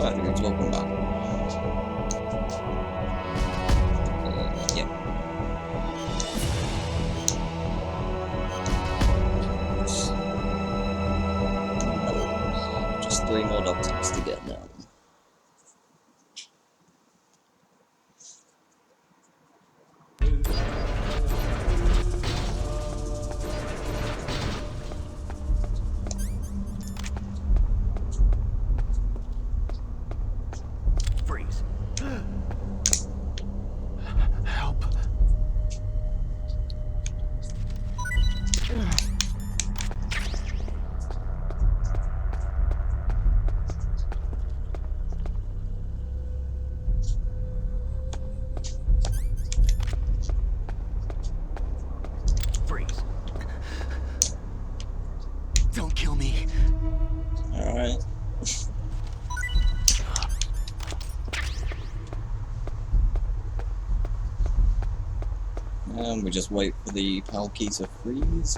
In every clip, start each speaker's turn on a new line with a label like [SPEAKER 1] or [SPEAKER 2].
[SPEAKER 1] Alright, everyone's welcome back. Yeah. No. Just 3 more dog tags to get down.
[SPEAKER 2] Freeze. Help. Freeze. Don't kill me.
[SPEAKER 1] Alright. And we just wait for the PAL key to freeze.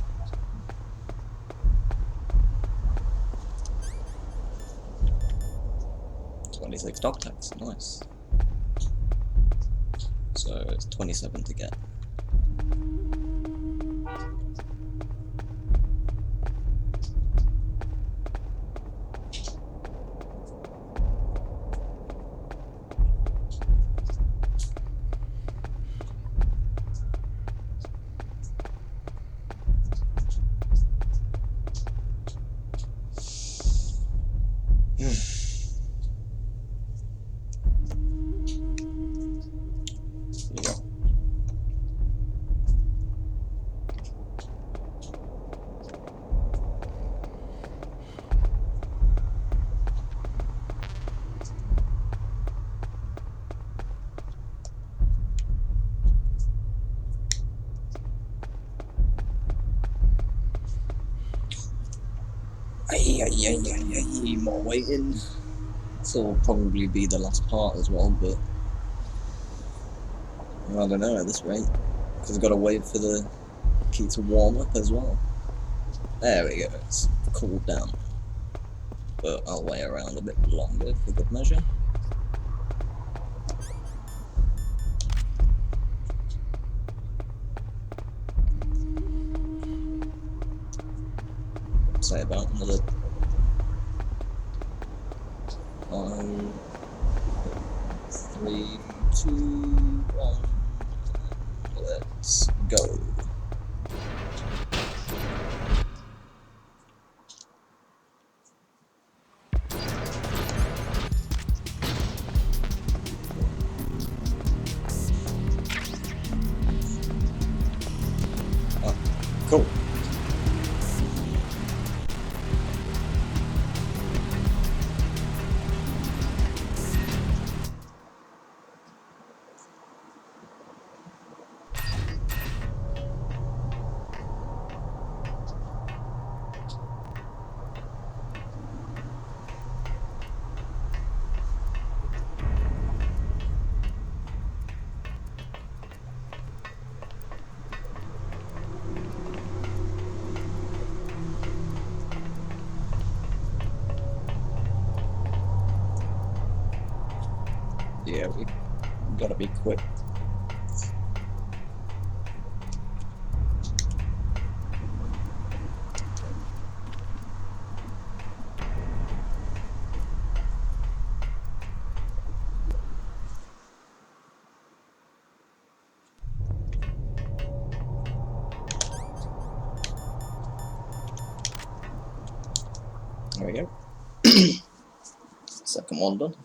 [SPEAKER 1] $26 dog tags, nice. So it's 27 to get. More waiting. This will probably be the last part as well, but I don't know at this rate, because I've got to wait for the key to warm up as well. There we go, it's cooled down, but I'll wait around a bit longer for good measure. Say about another 5, 3, 2, 1. Let's go. Oh, cool. Yeah, we gotta be quick. There we go. Second one done.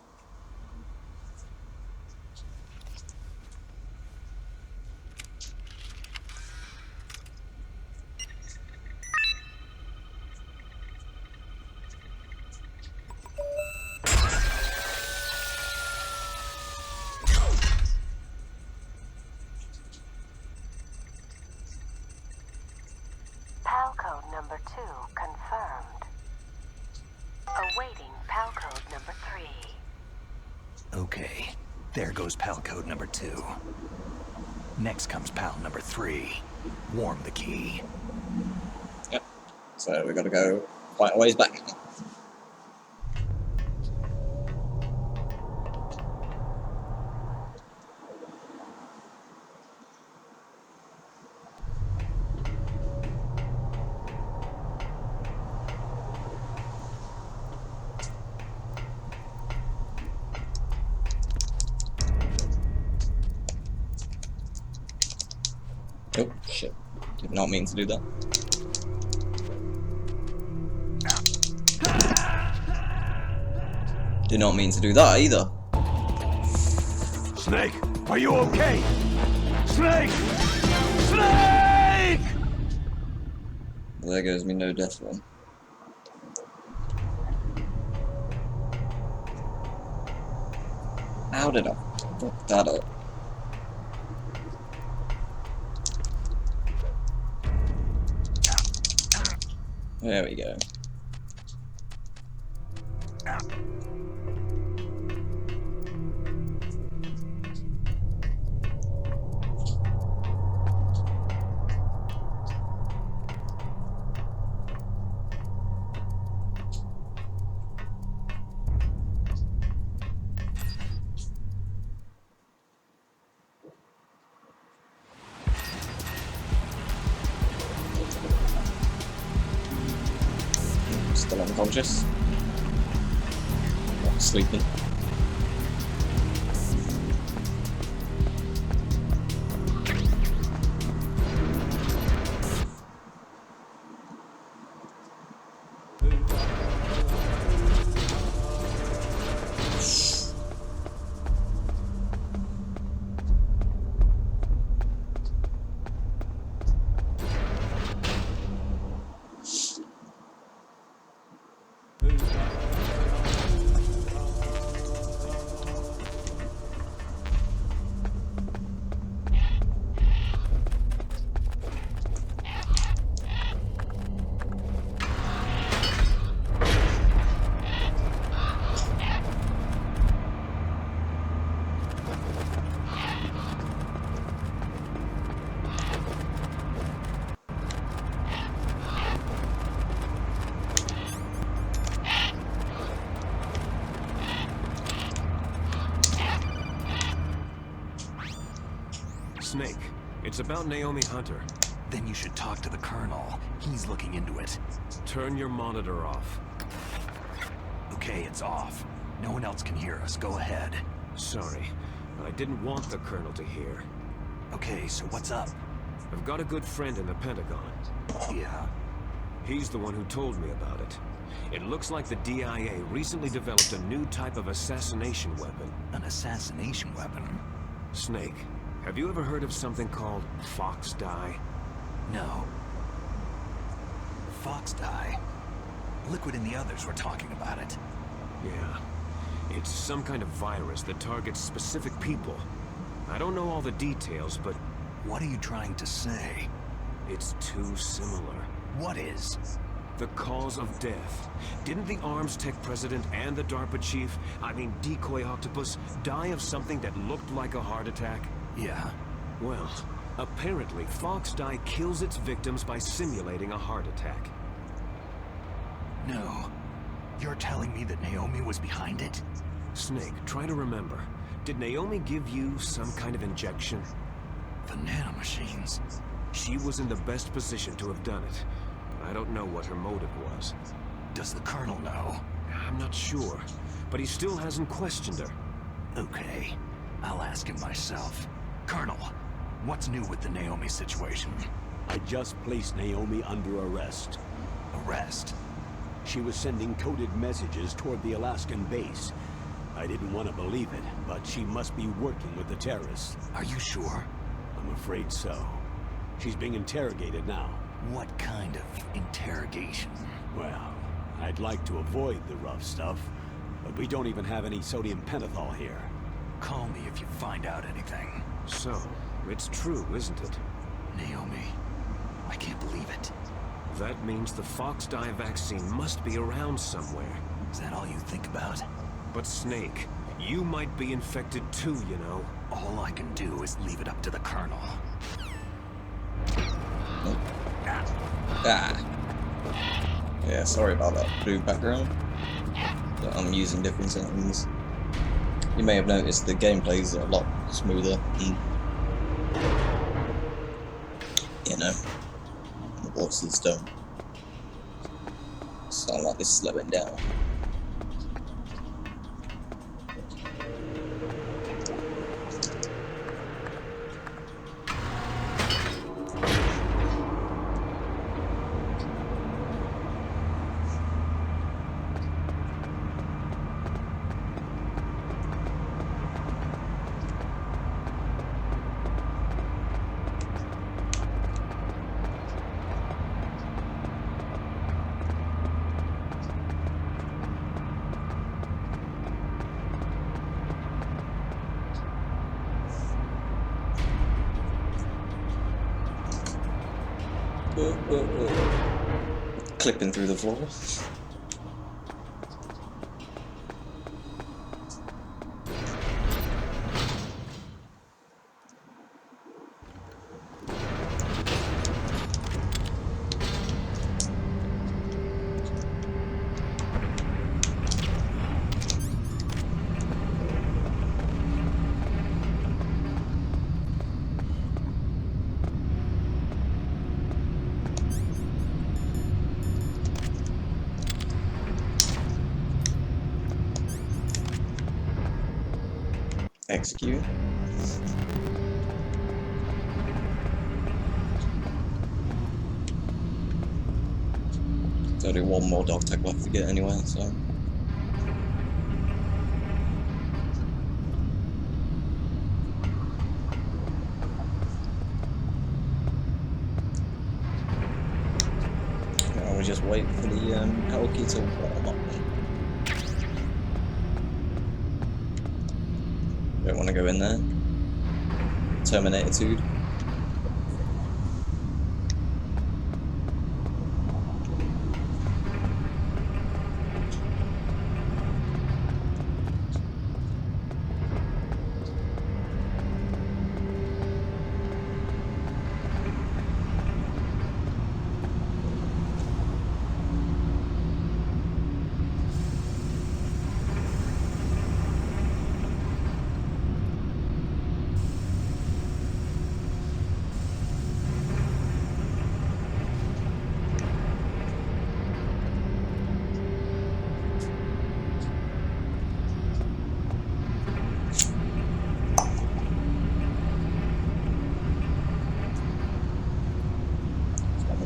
[SPEAKER 3] PAL code number 2 confirmed. Awaiting PAL code number 3.
[SPEAKER 2] Okay, there goes PAL code number 2. Next comes PAL number 3. Warm the key.
[SPEAKER 1] Yep. So we gotta go quite a ways back. Oh, shit. Did not mean to do that. Did not mean to do that either.
[SPEAKER 2] Snake, are you okay? Snake! Snake!
[SPEAKER 1] Well, there goes me no death one. How did I fuck that up? There we go. Still unconscious. Not sleeping.
[SPEAKER 4] Snake, it's about Naomi Hunter.
[SPEAKER 2] Then you should talk to the Colonel. He's looking into it.
[SPEAKER 4] Turn your monitor off.
[SPEAKER 2] Okay, it's off. No one else can hear us. Go ahead.
[SPEAKER 4] Sorry, I didn't want the Colonel to hear.
[SPEAKER 2] Okay, so what's up?
[SPEAKER 4] I've got a good friend in the Pentagon.
[SPEAKER 2] Yeah?
[SPEAKER 4] He's the one who told me about it. It looks like the DIA recently developed a new type of assassination weapon.
[SPEAKER 2] An assassination weapon?
[SPEAKER 4] Snake, have you ever heard of something called Fox Dye?
[SPEAKER 2] No. Fox dye? Liquid and the others were talking about it.
[SPEAKER 4] Yeah. It's some kind of virus that targets specific people. I don't know all the details, but
[SPEAKER 2] What are you trying to say?
[SPEAKER 4] it's too similar.
[SPEAKER 2] What is?
[SPEAKER 4] The cause of death. Didn't the Arms Tech president and the DARPA chief, I mean Decoy Octopus, die of something that looked like a heart attack?
[SPEAKER 2] Yeah.
[SPEAKER 4] Well, apparently Fox Dye kills its victims by simulating a heart attack.
[SPEAKER 2] No. You're telling me that Naomi was behind it?
[SPEAKER 4] Snake, try to remember. Did Naomi give you some kind of injection?
[SPEAKER 2] The nanomachines.
[SPEAKER 4] She was in the best position to have done it, but I don't know what her motive was.
[SPEAKER 2] Does the Colonel know?
[SPEAKER 4] I'm not sure, but he still hasn't questioned her.
[SPEAKER 2] Okay. I'll ask him myself. Colonel, what's new with the Naomi situation?
[SPEAKER 5] I just placed Naomi under arrest.
[SPEAKER 2] Arrest?
[SPEAKER 5] She was sending coded messages toward the Alaskan base. I didn't want to believe it, but she must be working with the terrorists.
[SPEAKER 2] Are you sure?
[SPEAKER 5] I'm afraid so. She's being interrogated now.
[SPEAKER 2] What kind of interrogation?
[SPEAKER 5] Well, I'd like to avoid the rough stuff, but we don't even have any sodium pentothal here.
[SPEAKER 2] Call me if you find out anything.
[SPEAKER 4] So, it's true, isn't it?
[SPEAKER 2] Naomi, I can't believe it.
[SPEAKER 4] That means the Fox Dye vaccine must be around somewhere.
[SPEAKER 2] Is that all you think about?
[SPEAKER 4] But Snake, you might be infected too, you know.
[SPEAKER 2] All I can do is leave it up to the Colonel.
[SPEAKER 1] Ah. Yeah, sorry about that blue background. But I'm using different settings. You may have noticed the gameplay is a lot smoother and, you know, the voices don't sound like they're slowing down. Clipping through the floor. Execute. There's only one more dog tag left to get anyway, so. Now we just wait for the power key to warm up. Don't want to go in there. Terminator-tude.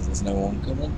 [SPEAKER 1] There's no one coming.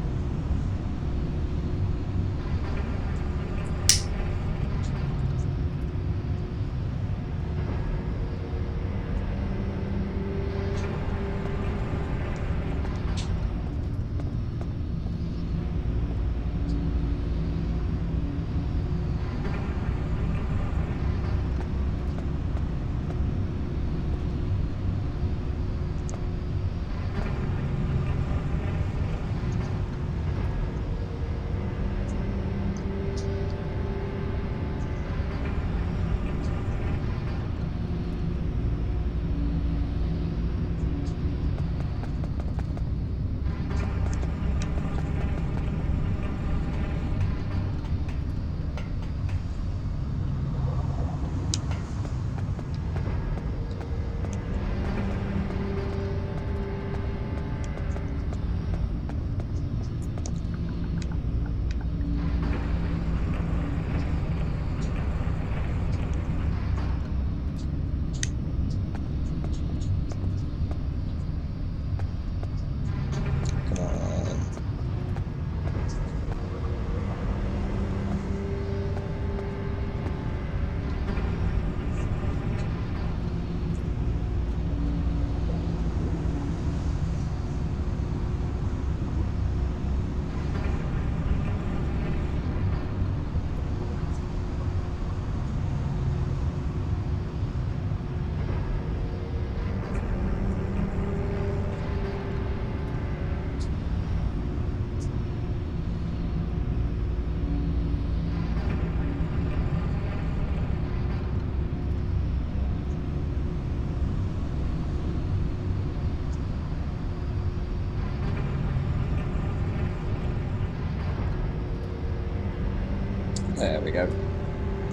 [SPEAKER 1] There we go.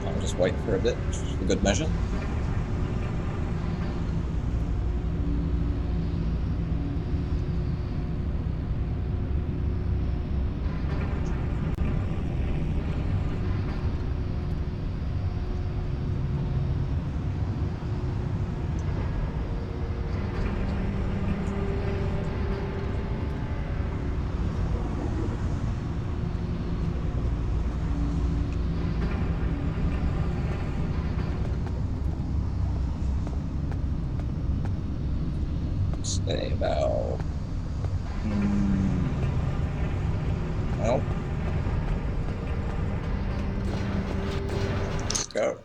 [SPEAKER 1] I'll just wait for a bit, for good measure. Say about well, let's go.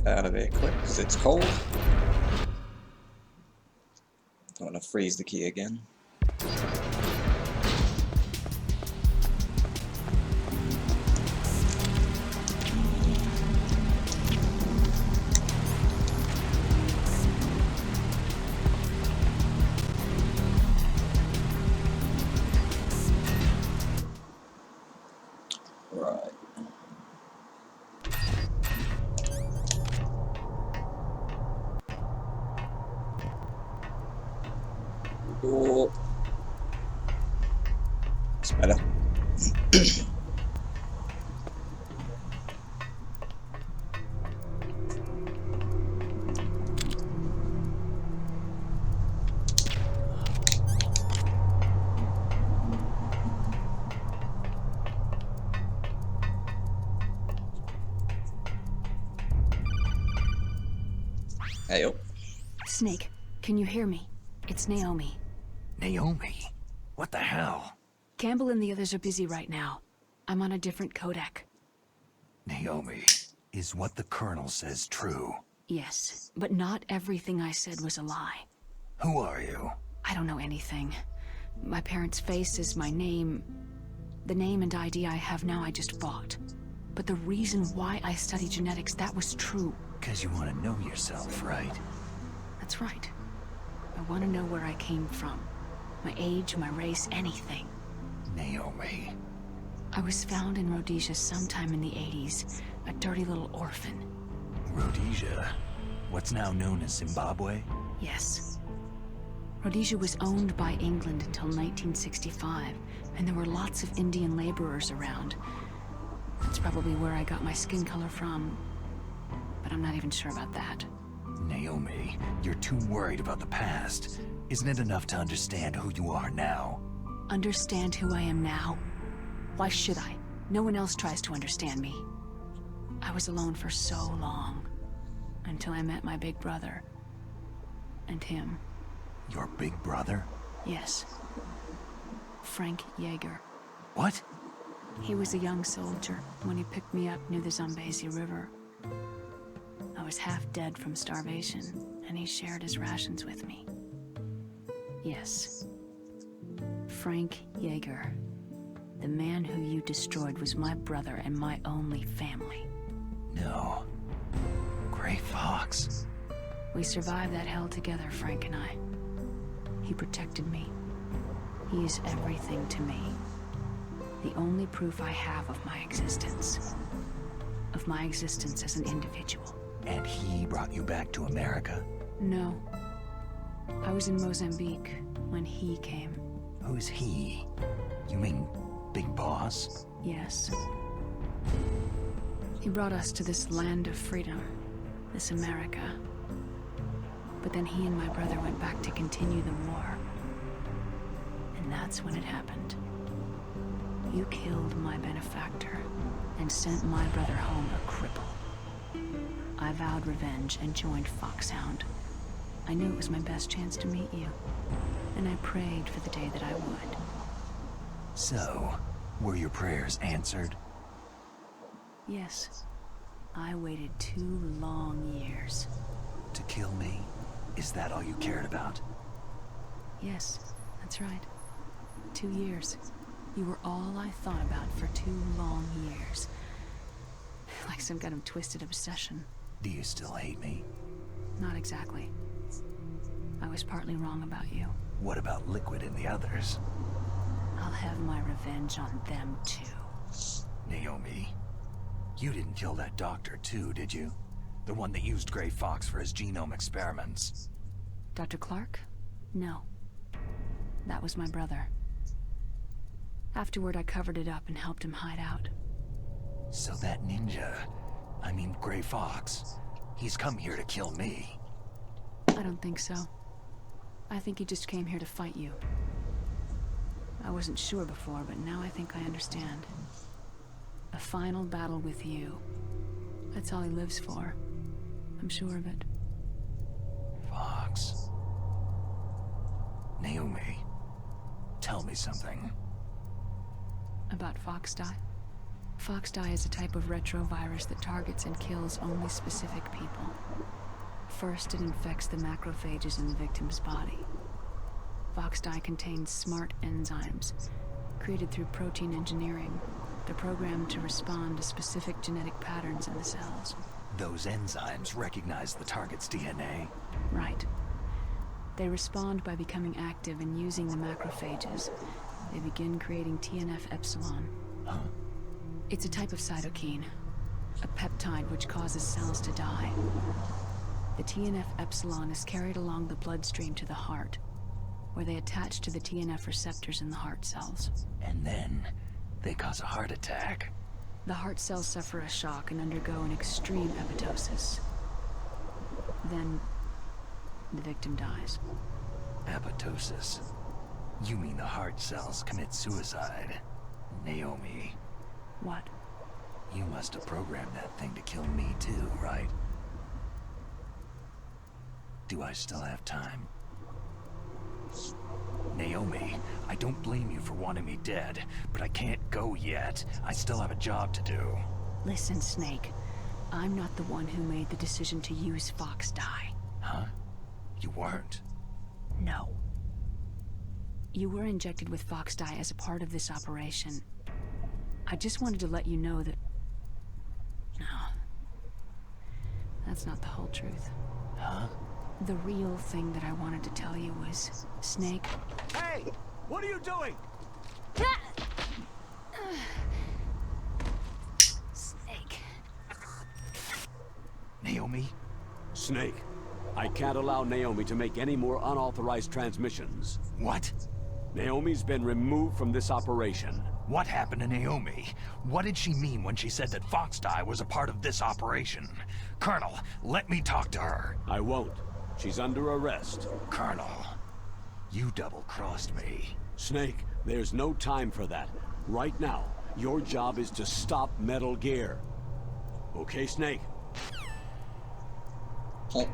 [SPEAKER 1] get out of here quick because it's cold. Don't want to freeze the key again. Right. Oh. It's better. Hey, oh.
[SPEAKER 6] Snake, can you hear me? It's Naomi.
[SPEAKER 2] Naomi? What the hell?
[SPEAKER 6] Campbell and the others are busy right now. I'm on a different codec.
[SPEAKER 2] Naomi, is what the Colonel says true?
[SPEAKER 6] Yes, but not everything I said was a lie.
[SPEAKER 2] Who are you?
[SPEAKER 6] I don't know anything. My parents' face is my name. The name and ID I have now I just bought. But the reason why I study genetics, that was true.
[SPEAKER 2] 'Cause you want to know yourself, right?
[SPEAKER 6] That's right. I want to know where I came from. My age, my race, anything.
[SPEAKER 2] Naomi.
[SPEAKER 6] I was found in Rhodesia sometime in the 80s. A dirty little orphan.
[SPEAKER 2] Rhodesia? What's now known as Zimbabwe?
[SPEAKER 6] Yes. Rhodesia was owned by England until 1965, and there were lots of Indian laborers around. That's probably where I got my skin color from, but I'm not even sure about that.
[SPEAKER 2] Naomi, you're too worried about the past. Isn't it enough to understand who you are now?
[SPEAKER 6] Understand who I am now? Why should I? No one else tries to understand me. I was alone for so long, until I met my big brother. And him.
[SPEAKER 2] Your big brother?
[SPEAKER 6] Yes. Frank Yeager.
[SPEAKER 2] What?
[SPEAKER 6] He was a young soldier when he picked me up near the Zambezi River. I was half dead from starvation, and he shared his rations with me. Yes. Frank Yeager. The man who you destroyed was my brother and my only family.
[SPEAKER 2] No. Gray Fox.
[SPEAKER 6] We survived that hell together, Frank and I. He protected me. He is everything to me. The only proof I have of my existence. Of my existence as an individual.
[SPEAKER 2] And he brought you back to America?
[SPEAKER 6] No. I was in Mozambique when he came.
[SPEAKER 2] Who's he? You mean Big Boss?
[SPEAKER 6] Yes. He brought us to this land of freedom. This America. But then he and my brother went back to continue the war. And that's when it happened. You killed my benefactor and sent my brother home a cripple. I vowed revenge and joined Foxhound. I knew it was my best chance to meet you, and I prayed for the day that I would.
[SPEAKER 2] So, were your prayers answered?
[SPEAKER 6] Yes. I waited 2 long years.
[SPEAKER 2] To kill me? Is that all you cared about?
[SPEAKER 6] Yes, that's right. 2 years. You were all I thought about for 2 long years. Like some kind of twisted obsession.
[SPEAKER 2] Do you still hate me?
[SPEAKER 6] Not exactly. I was partly wrong about you.
[SPEAKER 2] What about Liquid and the others?
[SPEAKER 6] I'll have my revenge on them too.
[SPEAKER 2] Naomi, you didn't kill that doctor too, did you? The one that used Gray Fox for his genome experiments.
[SPEAKER 6] Dr. Clark? No. That was my brother. Afterward, I covered it up and helped him hide out.
[SPEAKER 2] So that ninja, I mean Gray Fox, he's come here to kill me.
[SPEAKER 6] I don't think so. I think he just came here to fight you. I wasn't sure before, but now I think I understand. A final battle with you. That's all he lives for. I'm sure of it.
[SPEAKER 2] Fox. Naomi, tell me something.
[SPEAKER 6] About Fox die? Foxdie is a type of retrovirus that targets and kills only specific people. First, it infects the macrophages in the victim's body. Foxdie contains smart enzymes, created through protein engineering. They're programmed to respond to specific genetic patterns in the cells.
[SPEAKER 2] Those enzymes recognize the target's DNA.
[SPEAKER 6] Right. They respond by becoming active and using the macrophages. They begin creating TNF-epsilon.
[SPEAKER 2] Huh?
[SPEAKER 6] It's a type of cytokine, a peptide which causes cells to die. The TNF-epsilon is carried along the bloodstream to the heart, where they attach to the TNF receptors in the heart cells.
[SPEAKER 2] And then they cause a heart attack.
[SPEAKER 6] The heart cells suffer a shock and undergo an extreme apoptosis. Then, the victim dies.
[SPEAKER 2] Apoptosis? You mean the heart cells commit suicide? Naomi,
[SPEAKER 6] What?
[SPEAKER 2] you must have programmed that thing to kill me too, right? Do I still have time? Naomi, I don't blame you for wanting me dead, but I can't go yet. I still have a job to do.
[SPEAKER 6] Listen, Snake. I'm not the one who made the decision to use Foxdie.
[SPEAKER 2] Huh? You weren't.
[SPEAKER 6] No. You were injected with Foxdie as a part of this operation. I just wanted to let you know that... No. That's not the whole truth.
[SPEAKER 2] Huh?
[SPEAKER 6] The real thing that I wanted to tell you was, Snake...
[SPEAKER 5] Hey! What are you doing?
[SPEAKER 6] Snake.
[SPEAKER 2] Naomi?
[SPEAKER 5] Snake, I can't allow Naomi to make any more unauthorized transmissions.
[SPEAKER 2] What?
[SPEAKER 5] Naomi's been removed from this operation.
[SPEAKER 2] What happened to Naomi? What did she mean when she said that Foxdie was a part of this operation? Colonel, let me talk to her.
[SPEAKER 5] I won't. She's under arrest.
[SPEAKER 2] Colonel, you double-crossed me.
[SPEAKER 5] Snake, there's no time for that. Right now, your job is to stop Metal Gear. Okay, Snake?
[SPEAKER 1] Oh.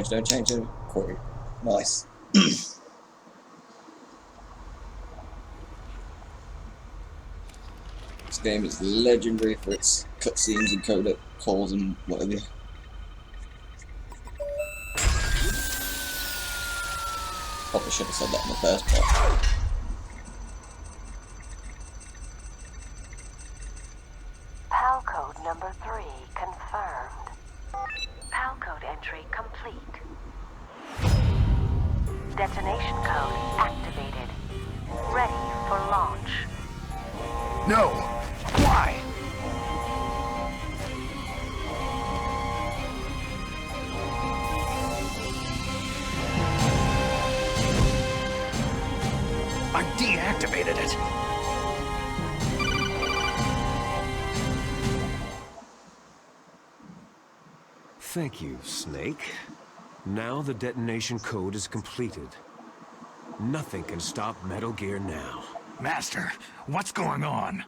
[SPEAKER 1] Don't change it. Corey. Nice. This game is legendary for its cutscenes and codec calls and whatever. Probably should have said that in the first part.
[SPEAKER 3] PAL code number 3 confirmed. PAL code entry complete. Detonation code activated. Ready for launch.
[SPEAKER 2] No! Why? I deactivated it.
[SPEAKER 4] Thank you, Snake. Now the detonation code is completed. Nothing can stop Metal Gear now.
[SPEAKER 2] Master, what's going on?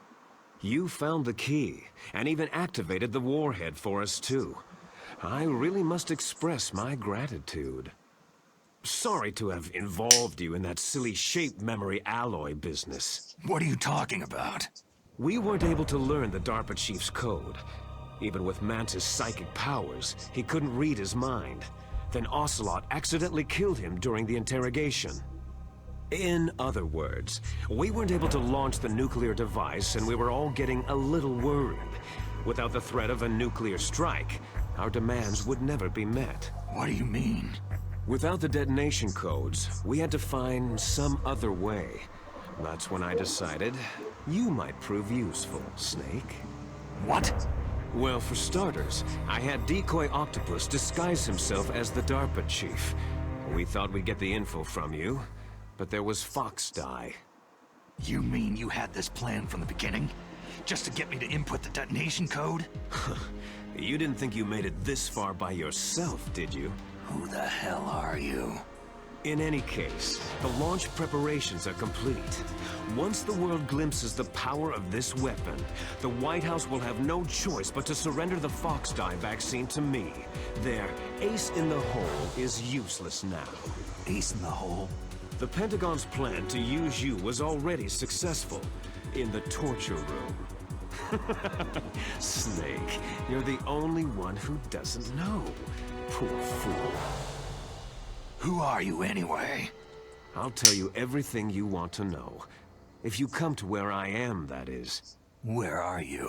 [SPEAKER 4] You found the key, and even activated the warhead for us too. I really must express my gratitude. Sorry to have involved you in that silly shape memory alloy business.
[SPEAKER 2] What are you talking about?
[SPEAKER 4] We weren't able to learn the DARPA chief's code. Even with Mantis' psychic powers, he couldn't read his mind. Then Ocelot accidentally killed him during the interrogation. In other words, we weren't able to launch the nuclear device, and we were all getting a little worried. Without the threat of a nuclear strike, our demands would never be met.
[SPEAKER 2] What do you mean?
[SPEAKER 4] Without the detonation codes, we had to find some other way. That's when I decided you might prove useful, Snake.
[SPEAKER 2] What?
[SPEAKER 4] Well, for starters, I had Decoy Octopus disguise himself as the DARPA chief. We thought we'd get the info from you, but there was Foxdie.
[SPEAKER 2] You mean you had this plan from the beginning? just to get me to input the detonation code?
[SPEAKER 4] You didn't think you made it this far by yourself, did you?
[SPEAKER 2] Who the hell are you?
[SPEAKER 4] In any case, the launch preparations are complete. Once the world glimpses the power of this weapon, the White House will have no choice but to surrender the Fox-Die vaccine to me. Their ace in the hole is useless now.
[SPEAKER 2] Ace in the hole?
[SPEAKER 4] The Pentagon's plan to use you was already successful in the torture room. Snake, you're the only one who doesn't know. Poor fool.
[SPEAKER 2] Who are you anyway?
[SPEAKER 4] I'll tell you everything you want to know. If you come to where I am, that is.
[SPEAKER 2] Where are you?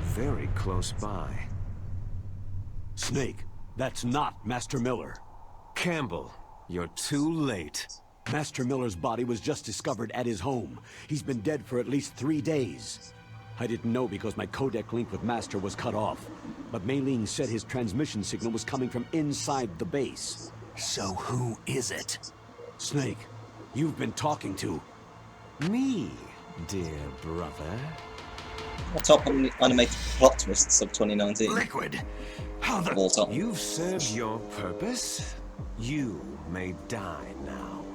[SPEAKER 4] Very close by.
[SPEAKER 5] Snake, that's not Master Miller.
[SPEAKER 4] Campbell, you're too late.
[SPEAKER 5] Master Miller's body was just discovered at his home. He's been dead for at least 3 days. I didn't know because my codec link with Master was cut off. But Mei Ling said his transmission signal was coming from inside the base.
[SPEAKER 2] So who is it?
[SPEAKER 5] Snake, you've been talking to...
[SPEAKER 4] Me, dear brother.
[SPEAKER 1] Top animated plot twists of 2019.
[SPEAKER 2] Liquid! How the...
[SPEAKER 1] All top.
[SPEAKER 4] You've served your purpose. You may die now.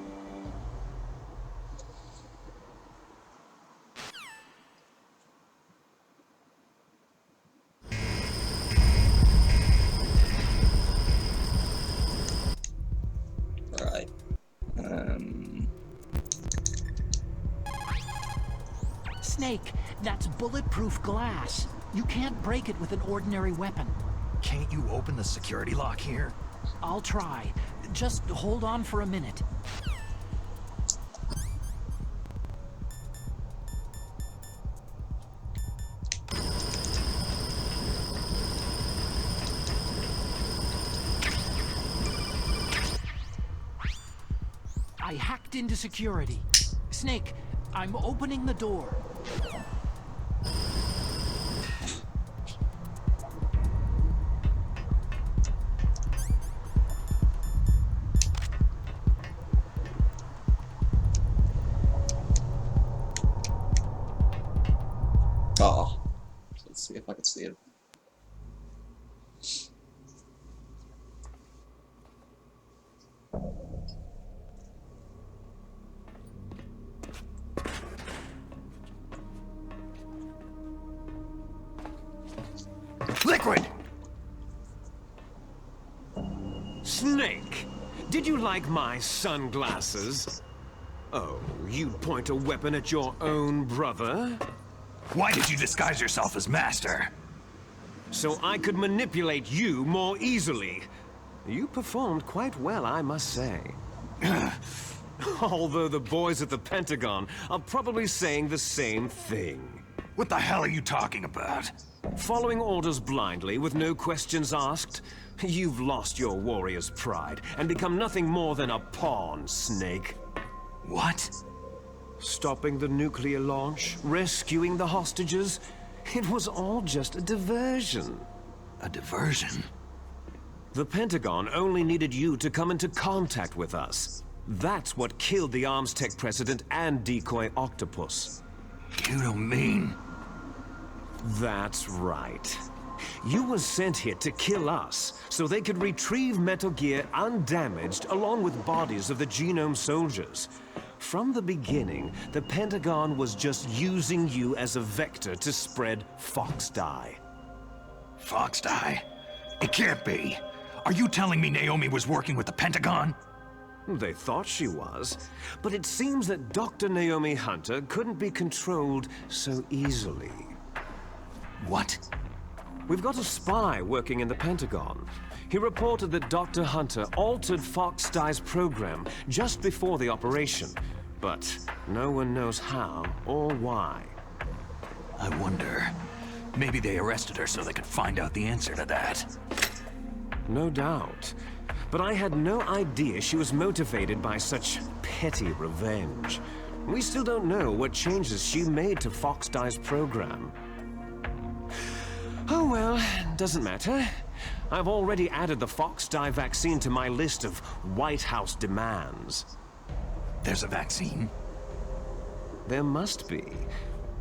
[SPEAKER 1] Right.
[SPEAKER 7] Snake, that's bulletproof glass. You can't break it with an ordinary weapon.
[SPEAKER 2] Can't you open the security lock here?
[SPEAKER 7] I'll try. Just hold on for a minute. I hacked into security. Snake, I'm opening the door.
[SPEAKER 1] Oh. Let's see if I can see it.
[SPEAKER 2] Liquid!
[SPEAKER 4] Snake, did you like my sunglasses? Oh, you'd point a weapon at your own brother?
[SPEAKER 2] Why did you disguise yourself as Master?
[SPEAKER 4] So I could manipulate you more easily. You performed quite well, I must say. Although the boys at the Pentagon are probably saying the same thing.
[SPEAKER 2] What the hell are you talking about?
[SPEAKER 4] Following orders blindly with no questions asked? You've lost your warrior's pride and become nothing more than a pawn, Snake.
[SPEAKER 2] What?
[SPEAKER 4] Stopping the nuclear launch, rescuing the hostages, it was all just a diversion.
[SPEAKER 2] A diversion?
[SPEAKER 4] The Pentagon only needed you to come into contact with us. That's what killed the Arms Tech president and decoy Octopus.
[SPEAKER 2] You don't mean...
[SPEAKER 4] That's right. You were sent here to kill us, so they could retrieve Metal Gear undamaged along with bodies of the Genome soldiers. From the beginning, the Pentagon was just using you as a vector to spread Fox-Die.
[SPEAKER 2] Fox-Die? It can't be. Are you telling me Naomi was working with the Pentagon?
[SPEAKER 4] They thought she was, but it seems that Dr. Naomi Hunter couldn't be controlled so easily.
[SPEAKER 2] What?
[SPEAKER 4] We've got a spy working in the Pentagon. He reported that Dr. Hunter altered Fox-Die's program just before the operation, but no one knows how or why.
[SPEAKER 2] I wonder. Maybe they arrested her so they could find out the answer to that.
[SPEAKER 4] No doubt. But I had no idea she was motivated by such petty revenge. We still don't know what changes she made to Fox-Die's program. Oh well, doesn't matter. I've already added the Fox-Die vaccine to my list of White House demands.
[SPEAKER 2] There's a vaccine?
[SPEAKER 4] There must be.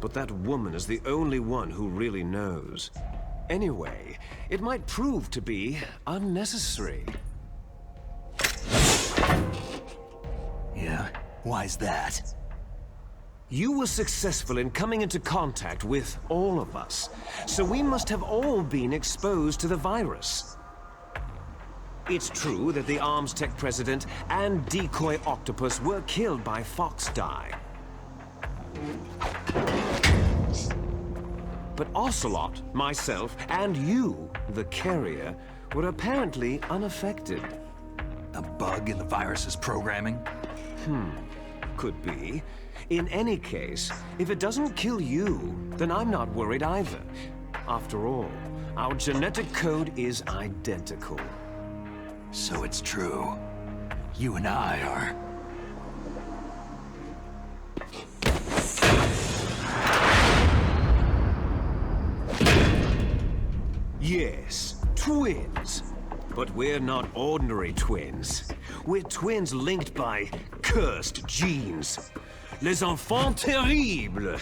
[SPEAKER 4] But that woman is the only one who really knows. Anyway, it might prove to be unnecessary.
[SPEAKER 2] Yeah? Why's that?
[SPEAKER 4] You were successful in coming into contact with all of us, so we must have all been exposed to the virus. It's true that the Arms Tech president and Decoy Octopus were killed by Fox Die. But Ocelot, myself, and you, the carrier, were apparently unaffected.
[SPEAKER 2] A bug in the virus's programming?
[SPEAKER 4] Could be. In any case, if it doesn't kill you, then I'm not worried either. After all, our genetic code is identical.
[SPEAKER 2] So it's true. You and I are...
[SPEAKER 4] Yes, twins. But we're not ordinary twins. We're twins linked by cursed genes. Les enfants terribles.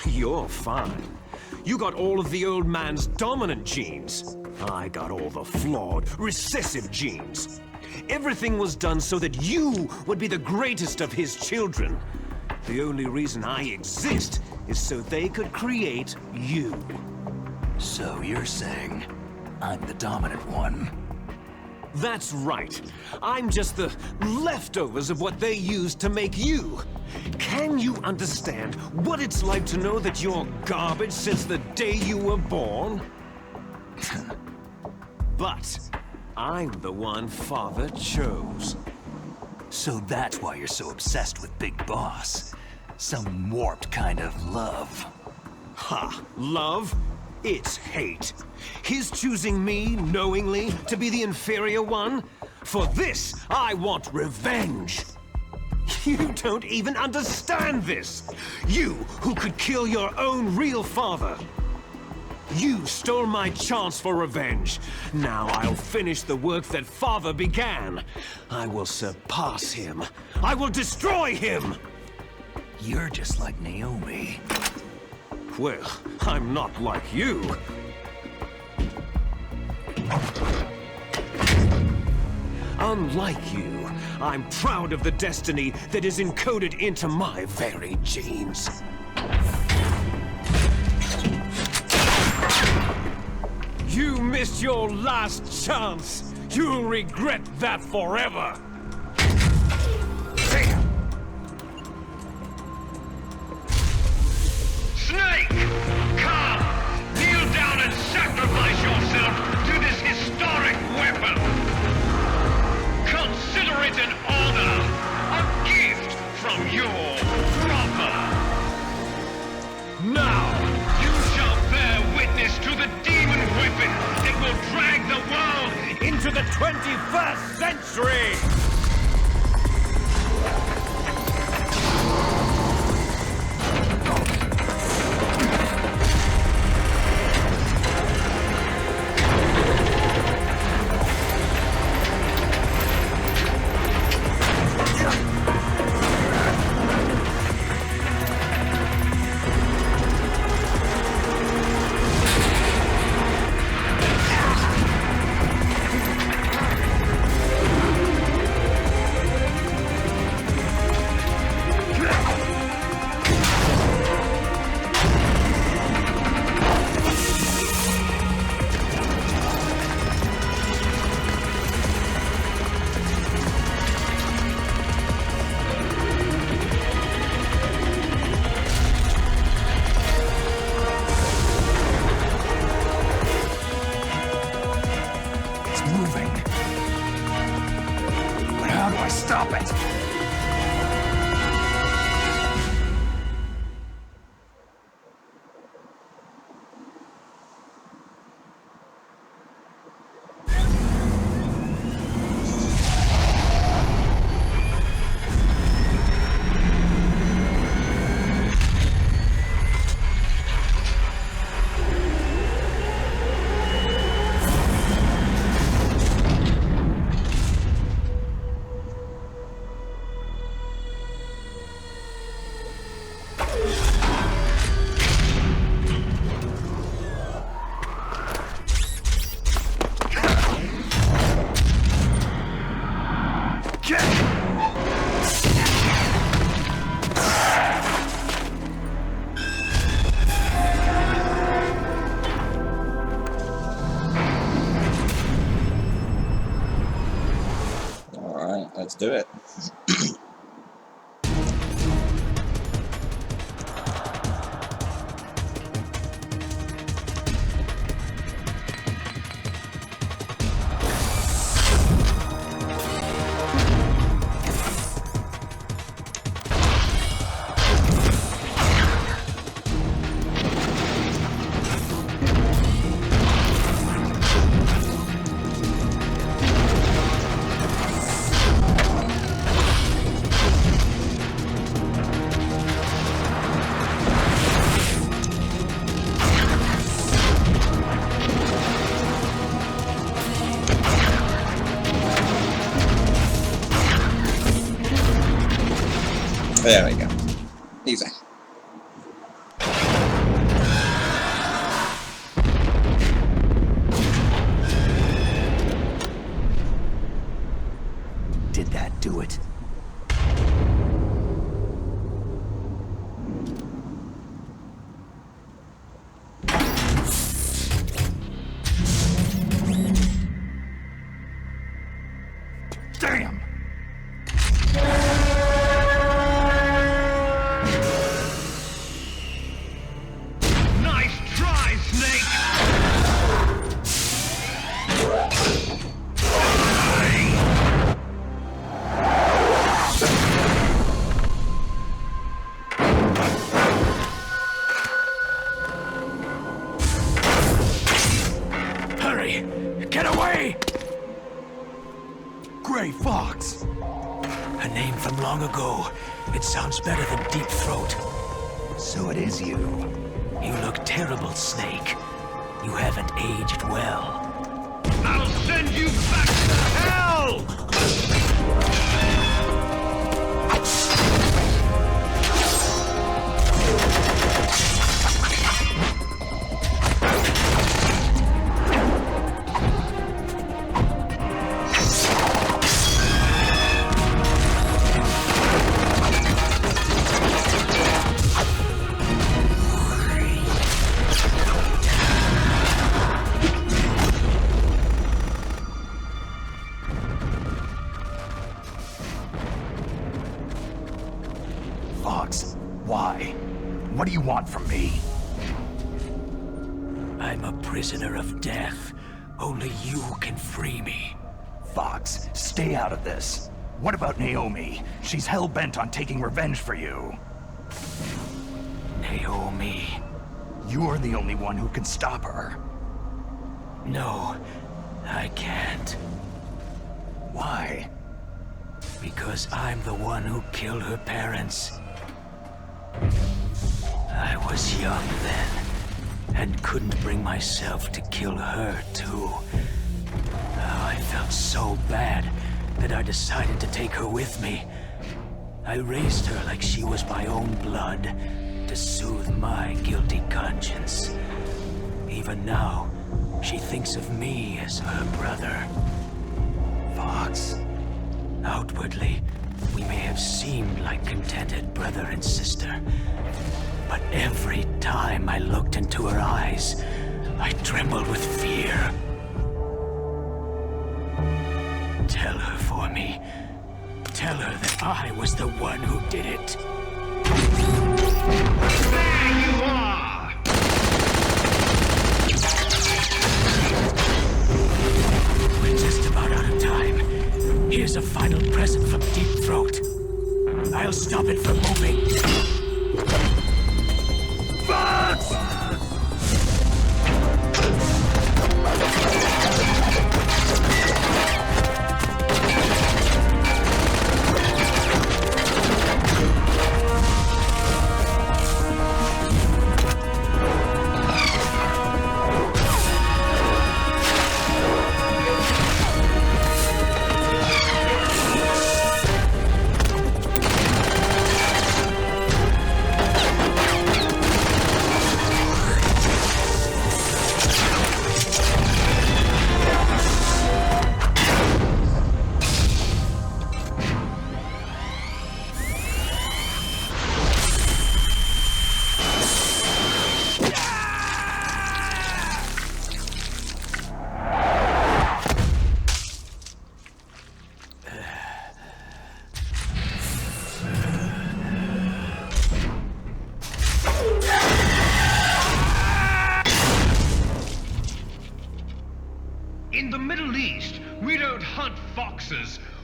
[SPEAKER 4] You're fine. You got all of the old man's dominant genes. I got all the flawed, recessive genes. Everything was done so that you would be the greatest of his children. The only reason I exist is so they could create you.
[SPEAKER 2] So you're saying I'm the dominant one?
[SPEAKER 4] That's right. I'm just the leftovers of what they used to make you. Can you understand what it's like to know that you're garbage since the day you were born? But I'm the one Father chose.
[SPEAKER 2] So that's why you're so obsessed with Big Boss. Some warped kind of love.
[SPEAKER 4] Ha! Love? It's hate. His choosing me, knowingly, to be the inferior one? For this, I want revenge. You don't even understand this. You, who could kill your own real father. You stole my chance for revenge. Now I'll finish the work that Father began. I will surpass him. I will destroy him!
[SPEAKER 2] You're just like Naomi.
[SPEAKER 4] Well, I'm not like you. Unlike you, I'm proud of the destiny that is encoded into my very genes. You missed your last chance. You'll regret that forever.
[SPEAKER 8] Snake! Come! Kneel down and sacrifice yourself to this historic weapon! Consider it an honor! A gift from your brother!
[SPEAKER 4] Now!
[SPEAKER 8] You shall bear witness to the demon weapon that will drag the world
[SPEAKER 4] Into the 21st century!
[SPEAKER 2] Stop it!
[SPEAKER 1] Alright, let's do it. There we go. Easy.
[SPEAKER 2] Did that do it? Damn!
[SPEAKER 8] Nice try, Snake!
[SPEAKER 2] Hurry! Get away! Gray Fox!
[SPEAKER 7] A name from long ago. It sounds better than Deep Throat.
[SPEAKER 2] So it is you.
[SPEAKER 7] You look terrible, Snake. You haven't aged well.
[SPEAKER 8] I'll send you back to hell!
[SPEAKER 2] Fox, why? What do you want from me?
[SPEAKER 7] I'm a prisoner of death. Only you can free me.
[SPEAKER 2] Fox, stay out of this. What about Naomi? She's hell-bent on taking revenge for you.
[SPEAKER 7] Naomi.
[SPEAKER 2] You're the only one who can stop her.
[SPEAKER 7] No, I can't.
[SPEAKER 2] Why?
[SPEAKER 7] Because I'm the one who killed her parents. I was young then, and couldn't bring myself to kill her too. Oh, I felt so bad that I decided to take her with me. I raised her like she was my own blood, to soothe my guilty conscience. Even now, she thinks of me as her brother.
[SPEAKER 2] Fox.
[SPEAKER 7] Outwardly, we may have seemed like contented brother and sister. But every time I looked into her eyes, I trembled with fear. Tell her for me. Tell her that I was the one who did it.
[SPEAKER 8] There you are!
[SPEAKER 7] We're just about out of time. Here's a final present from Deep Throat. I'll stop it from moving.
[SPEAKER 8] Fox!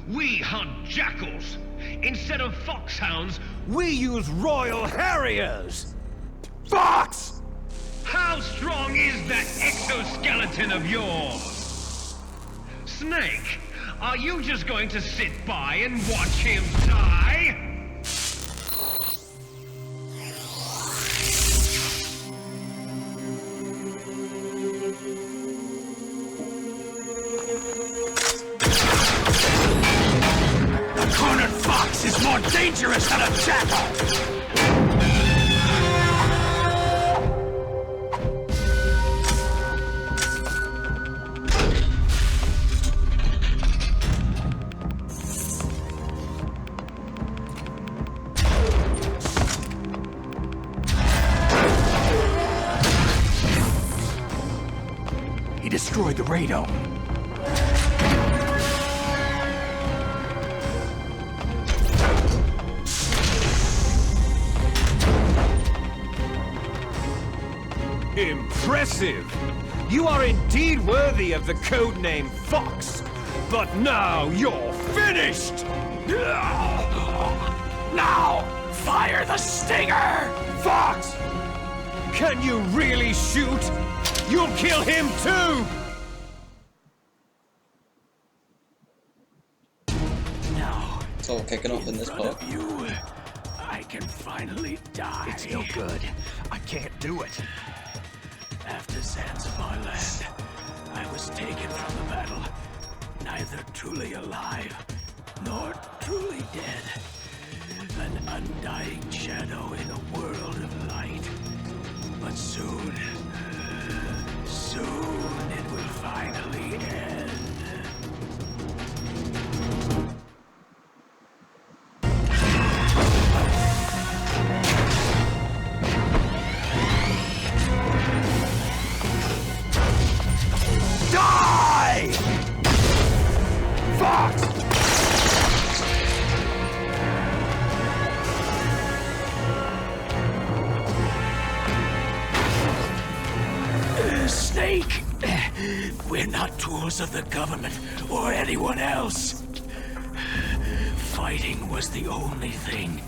[SPEAKER 8] we hunt jackals. Instead of foxhounds,
[SPEAKER 4] We use Royal Harriers! Fox!
[SPEAKER 8] how strong is that exoskeleton of yours? Snake, are you just going to sit by and watch him die?
[SPEAKER 7] A cornered fox is more dangerous than a jackal! He destroyed the radome.
[SPEAKER 4] Impressive! You are indeed worthy of the codename Fox! But now you're finished!
[SPEAKER 7] Now, fire the stinger!
[SPEAKER 4] Fox! Can you really shoot? You'll kill him too!
[SPEAKER 7] Now,
[SPEAKER 1] It's all kicking off in this
[SPEAKER 7] front
[SPEAKER 1] part.
[SPEAKER 7] of you, I can finally die.
[SPEAKER 2] It's no good. I can't do it.
[SPEAKER 7] After Zanzibar land, I was taken from the battle, neither truly alive nor truly dead. An undying shadow in a world of light. But soon it will finally end.
[SPEAKER 4] Die! Fox!
[SPEAKER 7] Snake! We're not tools of the government or anyone else. Fighting was the only thing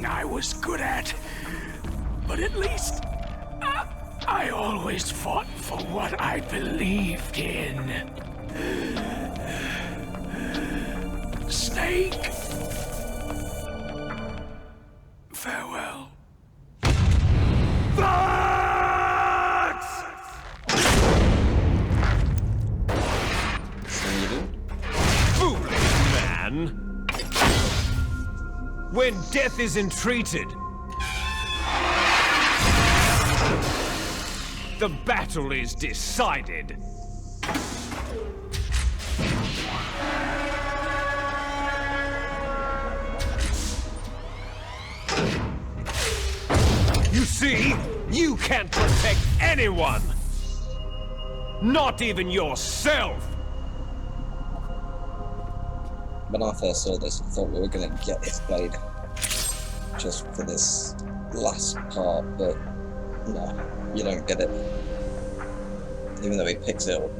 [SPEAKER 7] I was good at. But at least I always fought for what I believed in. Snake! Farewell.
[SPEAKER 1] So you do?
[SPEAKER 4] Foolish man! When death is entreated, the battle is decided. You see, you can't protect anyone! Not even yourself!
[SPEAKER 1] When I first saw this, I thought we were gonna get this blade just for this last part, but no, you don't get it. Even though he picks it up.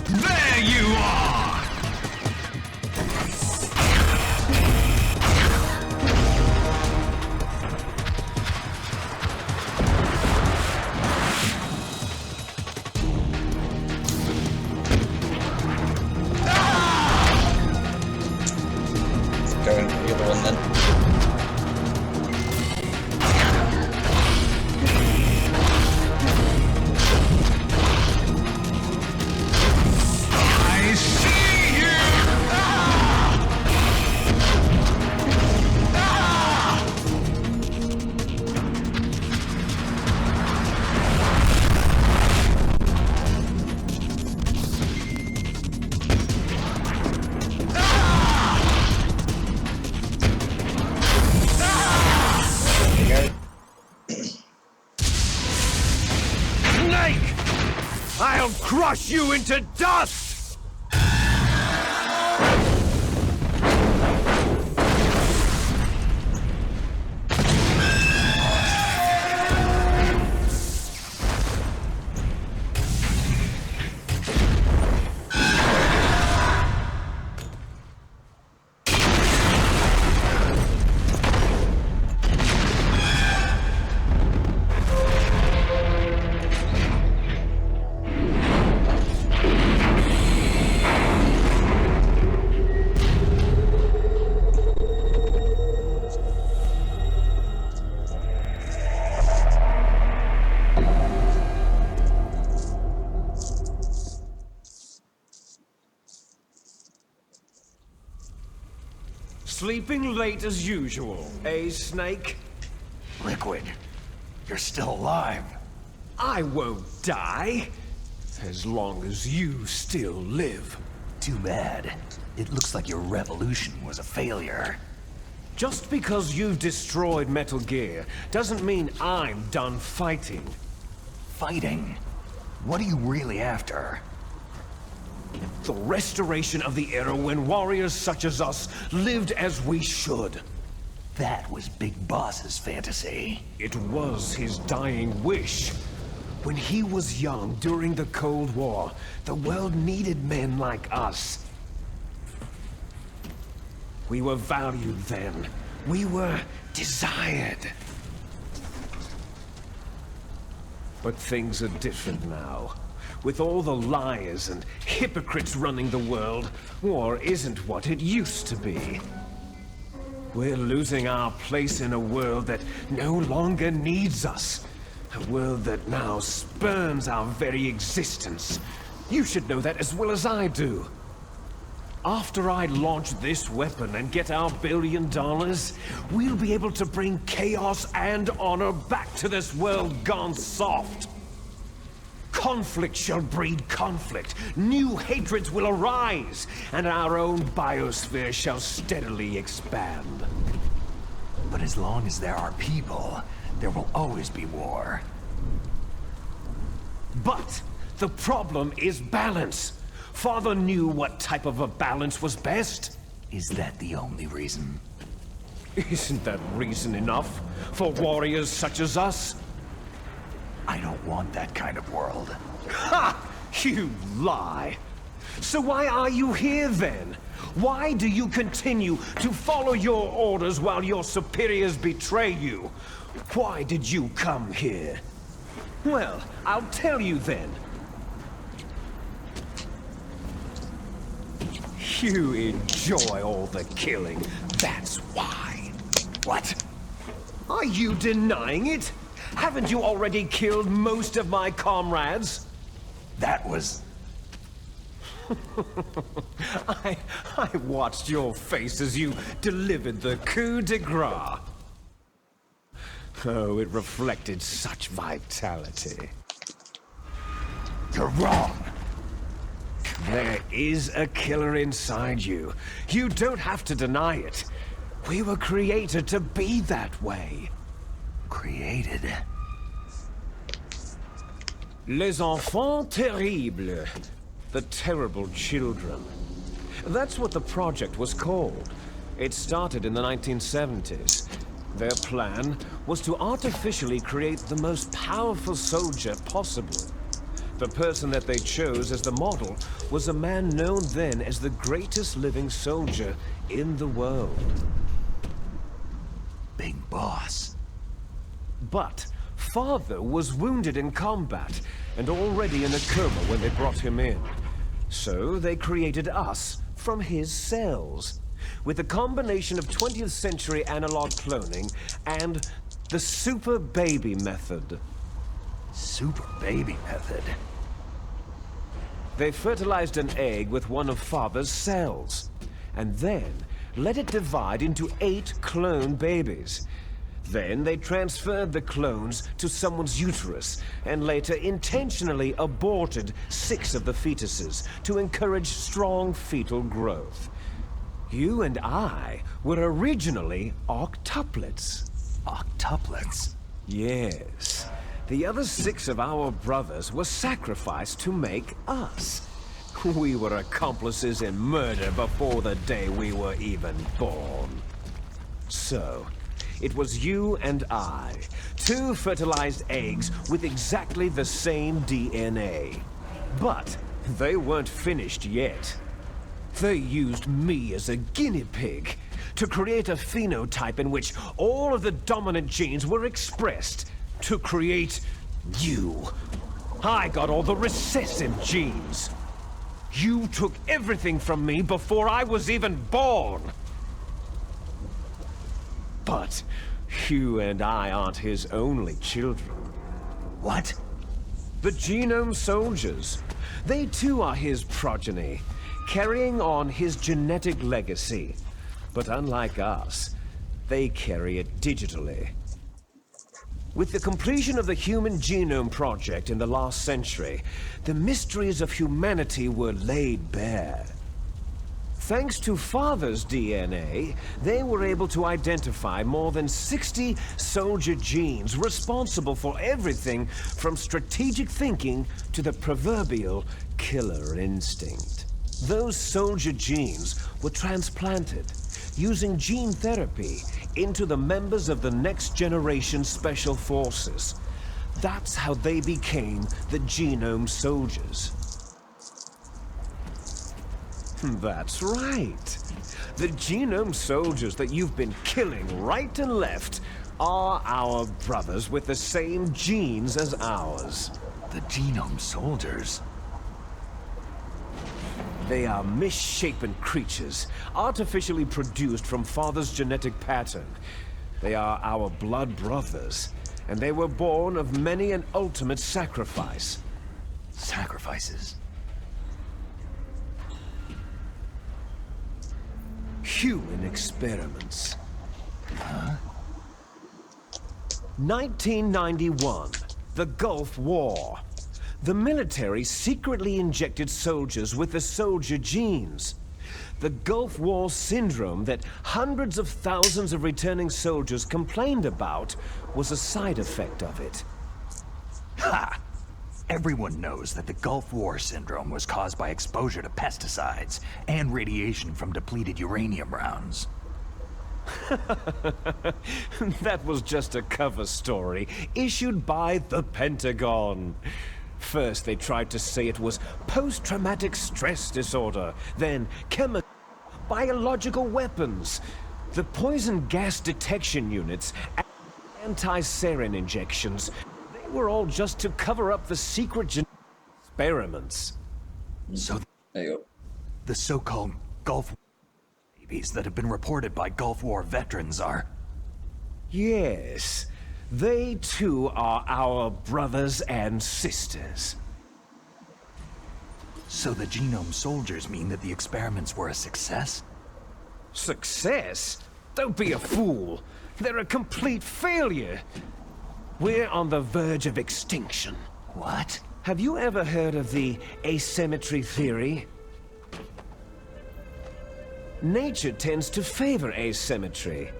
[SPEAKER 8] There you are!
[SPEAKER 4] shall crush you into dust! Sleeping late as usual, eh, Snake?
[SPEAKER 2] Liquid, you're still alive.
[SPEAKER 4] I won't die, as long as you still live.
[SPEAKER 2] Too bad. It looks like your revolution was a failure.
[SPEAKER 4] Just because you've destroyed Metal Gear doesn't mean I'm done fighting.
[SPEAKER 2] Fighting? What are you really after?
[SPEAKER 4] The restoration of the era when warriors such as us lived as we should.
[SPEAKER 2] That was Big Boss's fantasy.
[SPEAKER 4] It was his dying wish. When he was young during the Cold War, the world needed men like us. We were valued then. We were desired. But things are different now. With all the liars and hypocrites running the world, war isn't what it used to be. We're losing our place in a world that no longer needs us. A world that now spurns our very existence. You should know that as well as I do. After I launch this weapon and get our $1 billion, we'll be able to bring chaos and honor back to this world gone soft. Conflict shall breed conflict, new hatreds will arise, and our own biosphere shall steadily expand.
[SPEAKER 2] But as long as there are people, there will always be war.
[SPEAKER 4] But the problem is balance. Father knew what type of a balance was best.
[SPEAKER 2] Is that the only reason?
[SPEAKER 4] Isn't that reason enough for warriors such as us?
[SPEAKER 2] I don't want that kind of world.
[SPEAKER 4] Ha! You lie! So why are you here then? Why do you continue to follow your orders while your superiors betray you? Why did you come here? Well, I'll tell you then. You enjoy all the killing, that's why.
[SPEAKER 2] What?
[SPEAKER 4] Are you denying it? Haven't you already killed most of my comrades?
[SPEAKER 2] That was...
[SPEAKER 4] I watched your face as you delivered the coup de grace. Oh, it reflected such vitality.
[SPEAKER 2] You're wrong.
[SPEAKER 4] There is a killer inside you. You don't have to deny it. We were created to be that way.
[SPEAKER 2] Created?
[SPEAKER 4] Les enfants terribles. The terrible children. That's what the project was called. It started in the 1970s. Their plan was to artificially create the most powerful soldier possible. The person that they chose as the model was a man known then as the greatest living soldier in the world.
[SPEAKER 2] Big Boss.
[SPEAKER 4] But Father was wounded in combat and already in a coma when they brought him in. So they created us from his cells, with a combination of 20th century analog cloning and the Super Baby method.
[SPEAKER 2] Super Baby method?
[SPEAKER 4] They fertilized an egg with one of Father's cells, and then let it divide into 8 clone babies. Then they transferred the clones to someone's uterus, and later intentionally aborted 6 of the fetuses to encourage strong fetal growth. You and I were originally octuplets.
[SPEAKER 2] Octuplets?
[SPEAKER 4] Yes. The other 6 of our brothers were sacrificed to make us. We were accomplices in murder before the day we were even born. So, it was you and I, 2 fertilized eggs with exactly the same DNA. But they weren't finished yet. They used me as a guinea pig to create a phenotype in which all of the dominant genes were expressed to create you. I got all the recessive genes. You took everything from me before I was even born. But you and I aren't his only children.
[SPEAKER 7] What?
[SPEAKER 4] The Genome Soldiers. They too are his progeny, carrying on his genetic legacy. But unlike us, they carry it digitally. With the completion of the Human Genome Project in the last century, the mysteries of humanity were laid bare. Thanks to Father's DNA, they were able to identify more than 60 soldier genes responsible for everything from strategic thinking to the proverbial killer instinct. Those soldier genes were transplanted using gene therapy into the members of the Next Generation Special Forces. That's how they became the Genome Soldiers. That's right. The Genome Soldiers that you've been killing right and left are our brothers with the same genes as ours.
[SPEAKER 2] The Genome Soldiers?
[SPEAKER 4] They are misshapen creatures, artificially produced from Father's genetic pattern. They are our blood brothers, and they were born of many an ultimate sacrifice.
[SPEAKER 2] Sacrifices?
[SPEAKER 4] Human experiments. Huh? 1991, the Gulf War. The military secretly injected soldiers with the soldier genes. The Gulf War syndrome that hundreds of thousands of returning soldiers complained about was a side effect of it.
[SPEAKER 2] Ha! Everyone knows that the Gulf War syndrome was caused by exposure to pesticides and radiation from depleted uranium rounds.
[SPEAKER 4] That was just a cover story issued by the Pentagon. First, they tried to say it was post-traumatic stress disorder, then biological weapons. The poison gas detection units, and anti-sarin injections, they were all just to cover up the secret experiments.
[SPEAKER 2] So
[SPEAKER 1] There you go.
[SPEAKER 2] the so-called Gulf War babies that have been reported by Gulf War veterans are...
[SPEAKER 4] Yes. They too are our brothers and sisters.
[SPEAKER 2] So the Genome Soldiers mean that the experiments were a success?
[SPEAKER 4] Success? Don't be a fool. They're a complete failure. We're on the verge of extinction.
[SPEAKER 2] What?
[SPEAKER 4] Have you ever heard of the asymmetry theory? Nature tends to favor asymmetry.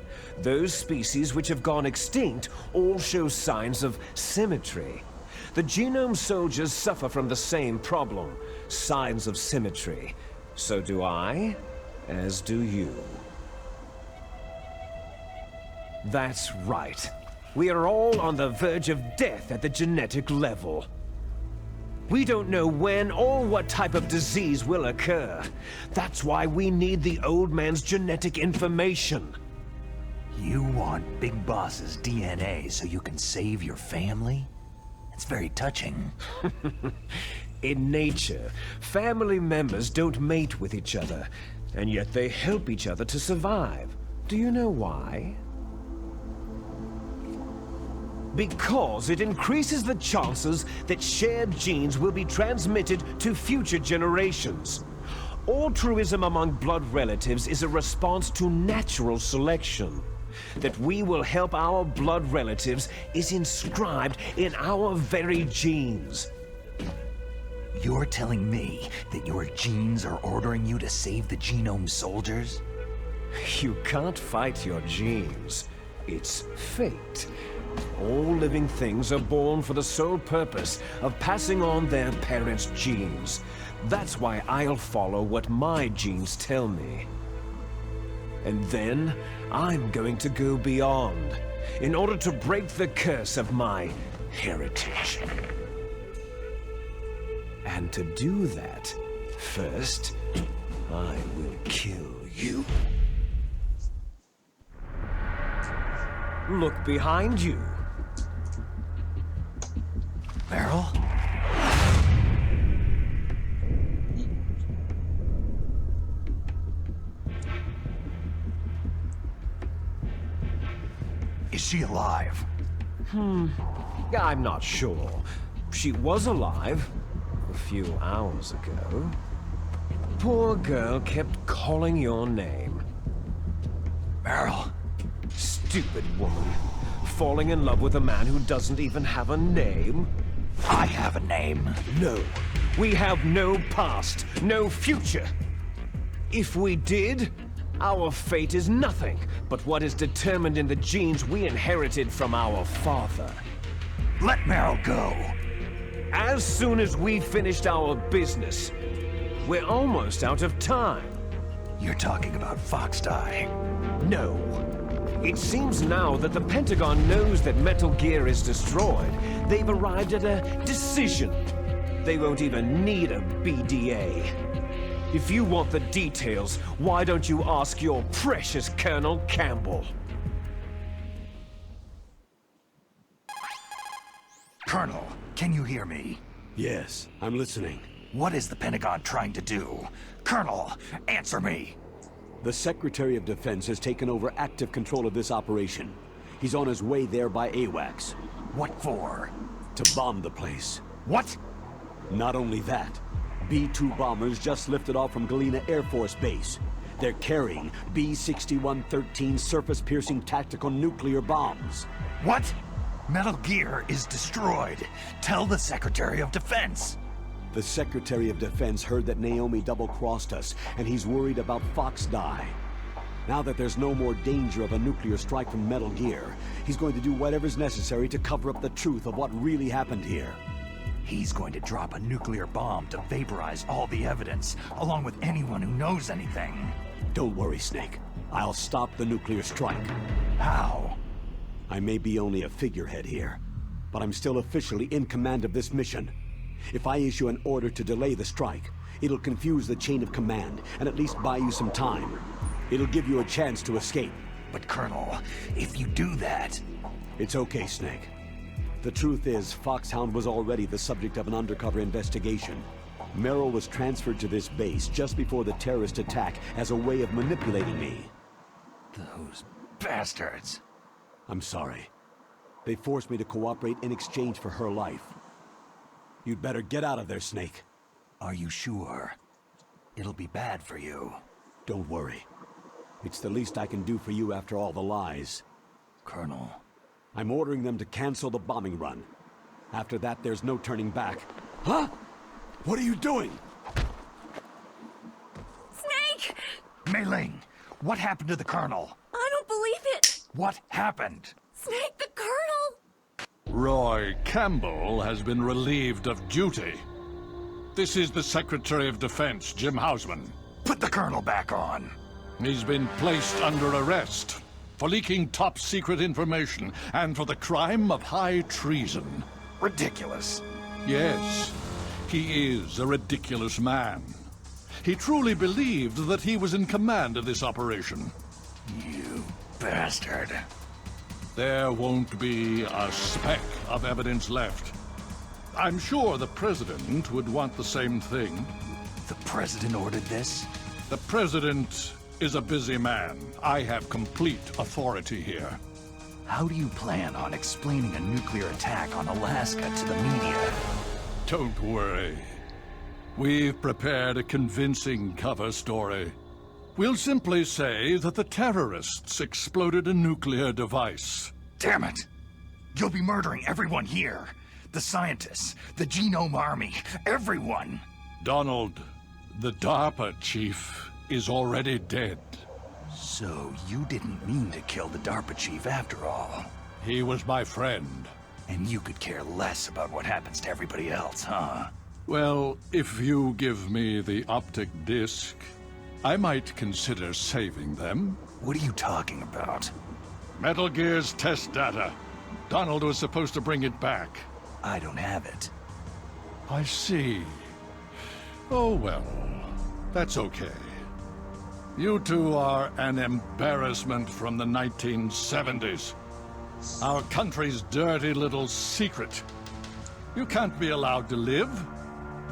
[SPEAKER 4] Those species which have gone extinct all show signs of symmetry. The Genome Soldiers suffer from the same problem, signs of symmetry. So do I, as do you. That's right. We are all on the verge of death at the genetic level. We don't know when or what type of disease will occur. That's why we need the old man's genetic information.
[SPEAKER 2] You want Big Boss's DNA so you can save your family? It's very touching.
[SPEAKER 4] In nature, family members don't mate with each other, and yet they help each other to survive. Do you know why? Because it increases the chances that shared genes will be transmitted to future generations. Altruism among blood relatives is a response to natural selection. That we will help our blood relatives is inscribed in our very genes.
[SPEAKER 2] You're telling me that your genes are ordering you to save the Genome Soldiers?
[SPEAKER 4] You can't fight your genes. It's fate. All living things are born for the sole purpose of passing on their parents' genes. That's why I'll follow what my genes tell me. And then, I'm going to go beyond, in order to break the curse of my heritage. And to do that, first, I will kill you. Look behind you.
[SPEAKER 2] Meryl? Is she alive?
[SPEAKER 4] I'm not sure. She was alive a few hours ago. Poor girl kept calling your name.
[SPEAKER 2] Meryl?
[SPEAKER 4] Stupid woman. Falling in love with a man who doesn't even have a name?
[SPEAKER 2] I have a name.
[SPEAKER 4] No. We have no past, no future. If we did, our fate is nothing but what is determined in the genes we inherited from our father.
[SPEAKER 2] Let Meryl go.
[SPEAKER 4] As soon as we finished our business, we're almost out of time.
[SPEAKER 2] You're talking about Foxdie.
[SPEAKER 4] No. It seems now that the Pentagon knows that Metal Gear is destroyed. They've arrived at a decision. They won't even need a BDA. If you want the details, why don't you ask your precious Colonel Campbell?
[SPEAKER 2] Colonel, can you hear me?
[SPEAKER 5] Yes, I'm listening.
[SPEAKER 2] What is the Pentagon trying to do? Colonel, answer me!
[SPEAKER 5] The Secretary of Defense has taken over active control of this operation. He's on his way there by AWACS.
[SPEAKER 2] What for?
[SPEAKER 5] To bomb the place.
[SPEAKER 2] What?
[SPEAKER 5] Not only that, B-2 bombers just lifted off from Galena Air Force Base. They're carrying B-6113 surface-piercing tactical nuclear bombs.
[SPEAKER 2] What? Metal Gear is destroyed. Tell the Secretary of Defense.
[SPEAKER 5] The Secretary of Defense heard that Naomi double-crossed us, and he's worried about Foxdie. Now that there's no more danger of a nuclear strike from Metal Gear, he's going to do whatever's necessary to cover up the truth of what really happened here.
[SPEAKER 2] He's going to drop a nuclear bomb to vaporize all the evidence, along with anyone who knows anything.
[SPEAKER 5] Don't worry, Snake. I'll stop the nuclear strike.
[SPEAKER 2] How?
[SPEAKER 5] I may be only a figurehead here, but I'm still officially in command of this mission. If I issue an order to delay the strike, it'll confuse the chain of command and at least buy you some time. It'll give you a chance to escape.
[SPEAKER 2] But Colonel, if you do that...
[SPEAKER 5] It's okay, Snake. The truth is, Foxhound was already the subject of an undercover investigation. Meryl was transferred to this base just before the terrorist attack as a way of manipulating me.
[SPEAKER 2] Those bastards.
[SPEAKER 5] I'm sorry. They forced me to cooperate in exchange for her life. You'd better get out of there, Snake.
[SPEAKER 2] Are you sure? It'll be bad for you.
[SPEAKER 5] Don't worry. It's the least I can do for you after all the lies.
[SPEAKER 2] Colonel.
[SPEAKER 5] I'm ordering them to cancel the bombing run. After that, there's no turning back. Huh? What are you doing?
[SPEAKER 9] Snake!
[SPEAKER 2] Mei Ling, what happened to the Colonel?
[SPEAKER 9] I don't believe it!
[SPEAKER 2] What happened?
[SPEAKER 9] Snake, the Colonel!
[SPEAKER 10] Roy Campbell has been relieved of duty. This is the Secretary of Defense, Jim Hausman.
[SPEAKER 2] Put the Colonel back on.
[SPEAKER 10] He's been placed under arrest for leaking top-secret information and for the crime of high treason.
[SPEAKER 2] Ridiculous.
[SPEAKER 10] Yes, he is a ridiculous man. He truly believed that he was in command of this operation.
[SPEAKER 2] You bastard.
[SPEAKER 10] There won't be a speck of evidence left. I'm sure the President would want the same thing.
[SPEAKER 2] The President ordered this?
[SPEAKER 10] The President is a busy man. I have complete authority here.
[SPEAKER 2] How do you plan on explaining a nuclear attack on Alaska to the media?
[SPEAKER 10] Don't worry. We've prepared a convincing cover story. We'll simply say that the terrorists exploded a nuclear device.
[SPEAKER 2] Damn it! You'll be murdering everyone here. The scientists, the Genome Army, everyone!
[SPEAKER 10] Donald, the DARPA chief is already dead.
[SPEAKER 2] So you didn't mean to kill the DARPA chief after all.
[SPEAKER 10] He was my friend.
[SPEAKER 2] And you could care less about what happens to everybody else, huh?
[SPEAKER 10] Well, if you give me the optic disc, I might consider saving them.
[SPEAKER 2] What are you talking about?
[SPEAKER 10] Metal Gear's test data. Donald was supposed to bring it back.
[SPEAKER 2] I don't have it.
[SPEAKER 10] I see. Oh well, that's okay. You two are an embarrassment from the 1970s. Our country's dirty little secret. You can't be allowed to live.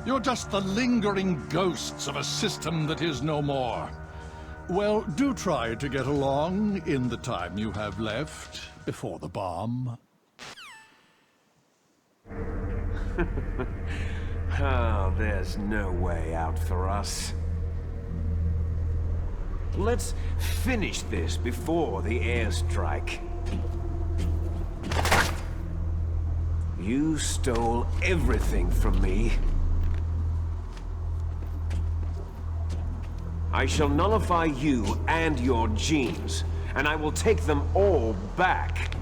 [SPEAKER 10] You're just the lingering ghosts of a system that is no more. Well, do try to get along in the time you have left before the bomb.
[SPEAKER 4] Oh, there's no way out for us. Let's finish this before the airstrike. You stole everything from me. I shall nullify you and your genes, and I will take them all back.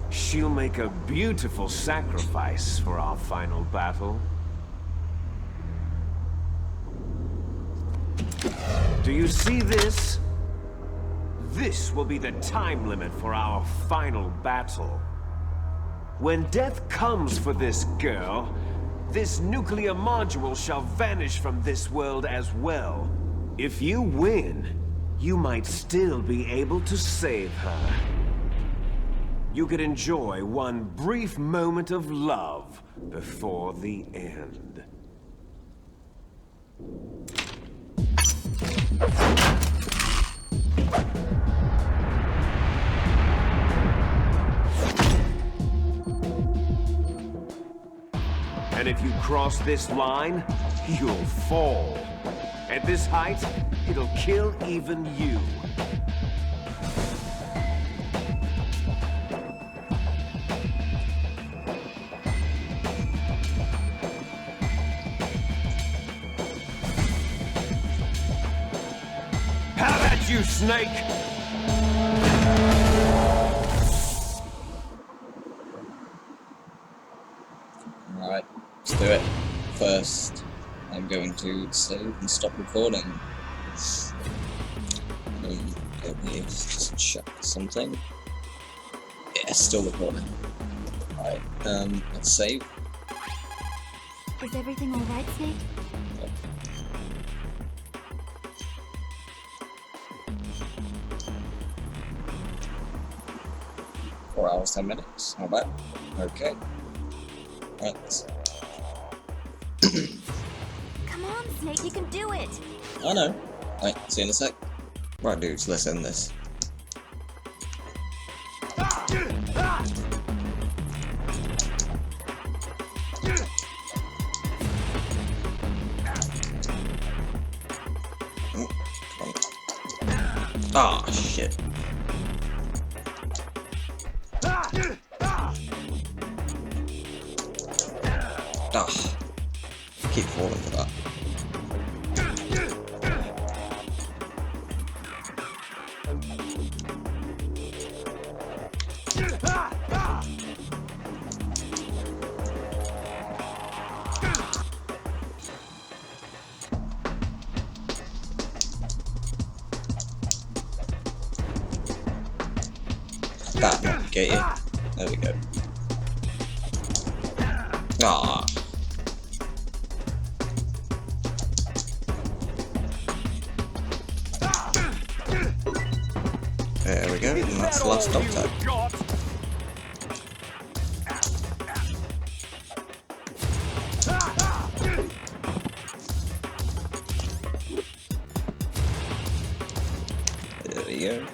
[SPEAKER 4] She'll make a beautiful sacrifice for our final battle. Do you see this? This will be the time limit for our final battle. When death comes for this girl, this nuclear module shall vanish from this world as well. If you win, you might still be able to save her. You could enjoy one brief moment of love before the end. And if you cross this line, you'll fall. At this height, it'll kill even you. How about you, Snake?
[SPEAKER 1] Alright, let's do it. First, I'm going to save and stop recording. Let me just check something. Yeah, still recording. Alright, let's save.
[SPEAKER 9] Is everything alright, Snake?
[SPEAKER 1] 4 hours, 10 minutes. How about? Okay. Right.
[SPEAKER 9] Come on, Snake, you can do it!
[SPEAKER 1] I know. Right, see you in a sec. Right, dudes, let's end this. Ah, oh, shit. Ah, keep falling for that. That might get you. There we go. Ah. There we go, and that's the last dog tag. There we go.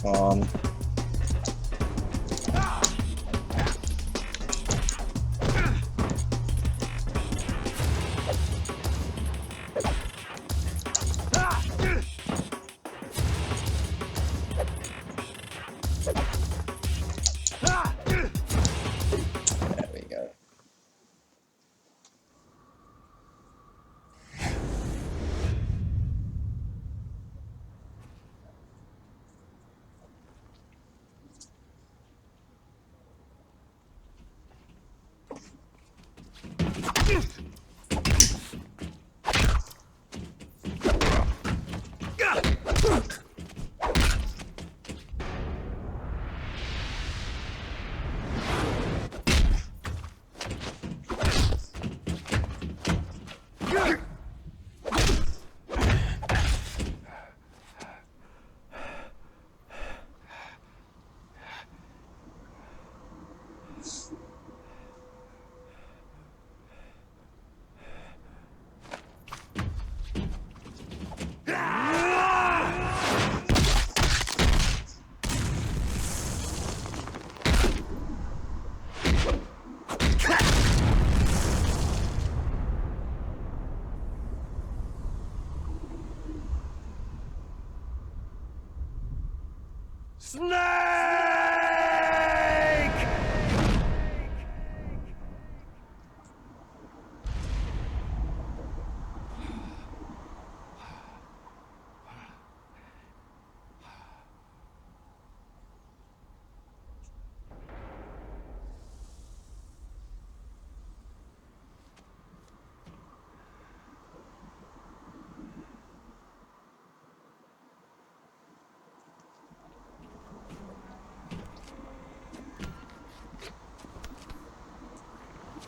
[SPEAKER 1] Calm. There we go.
[SPEAKER 2] Snake!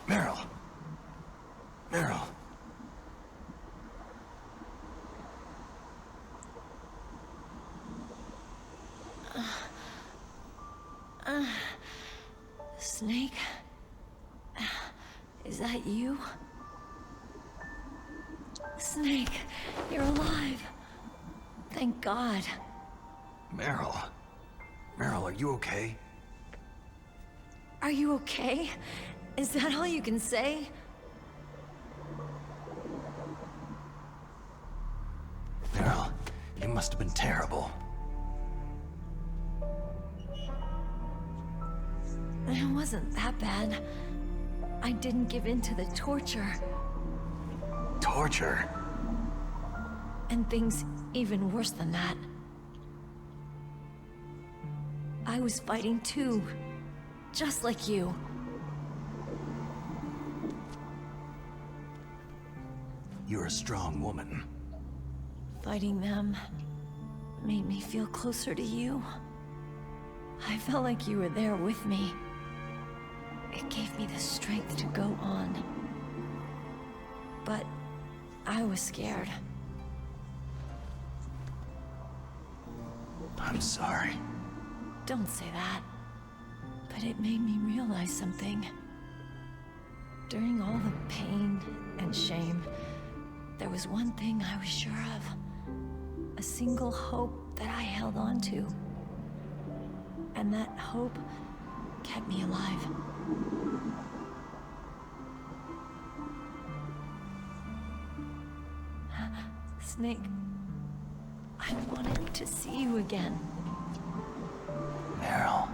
[SPEAKER 2] Meryl. Meryl.
[SPEAKER 6] Snake? Is that you? Snake, you're alive. Thank God.
[SPEAKER 2] Meryl. Meryl, are you okay?
[SPEAKER 6] Are you okay? Is that all you can say?
[SPEAKER 2] Meryl, you must have been terrible.
[SPEAKER 6] It wasn't that bad. I didn't give in to the torture.
[SPEAKER 2] Torture?
[SPEAKER 6] And things even worse than that. I was fighting too. Just like you.
[SPEAKER 2] You're a strong woman.
[SPEAKER 6] Fighting them made me feel closer to you. I felt like you were there with me. It gave me the strength to go on. But I was scared.
[SPEAKER 2] I'm sorry.
[SPEAKER 6] Don't say that. But it made me realize something. During all the pain and shame, there was one thing I was sure of. A single hope that I held on to. And that hope kept me alive. Snake, I wanted to see you again.
[SPEAKER 2] Meryl.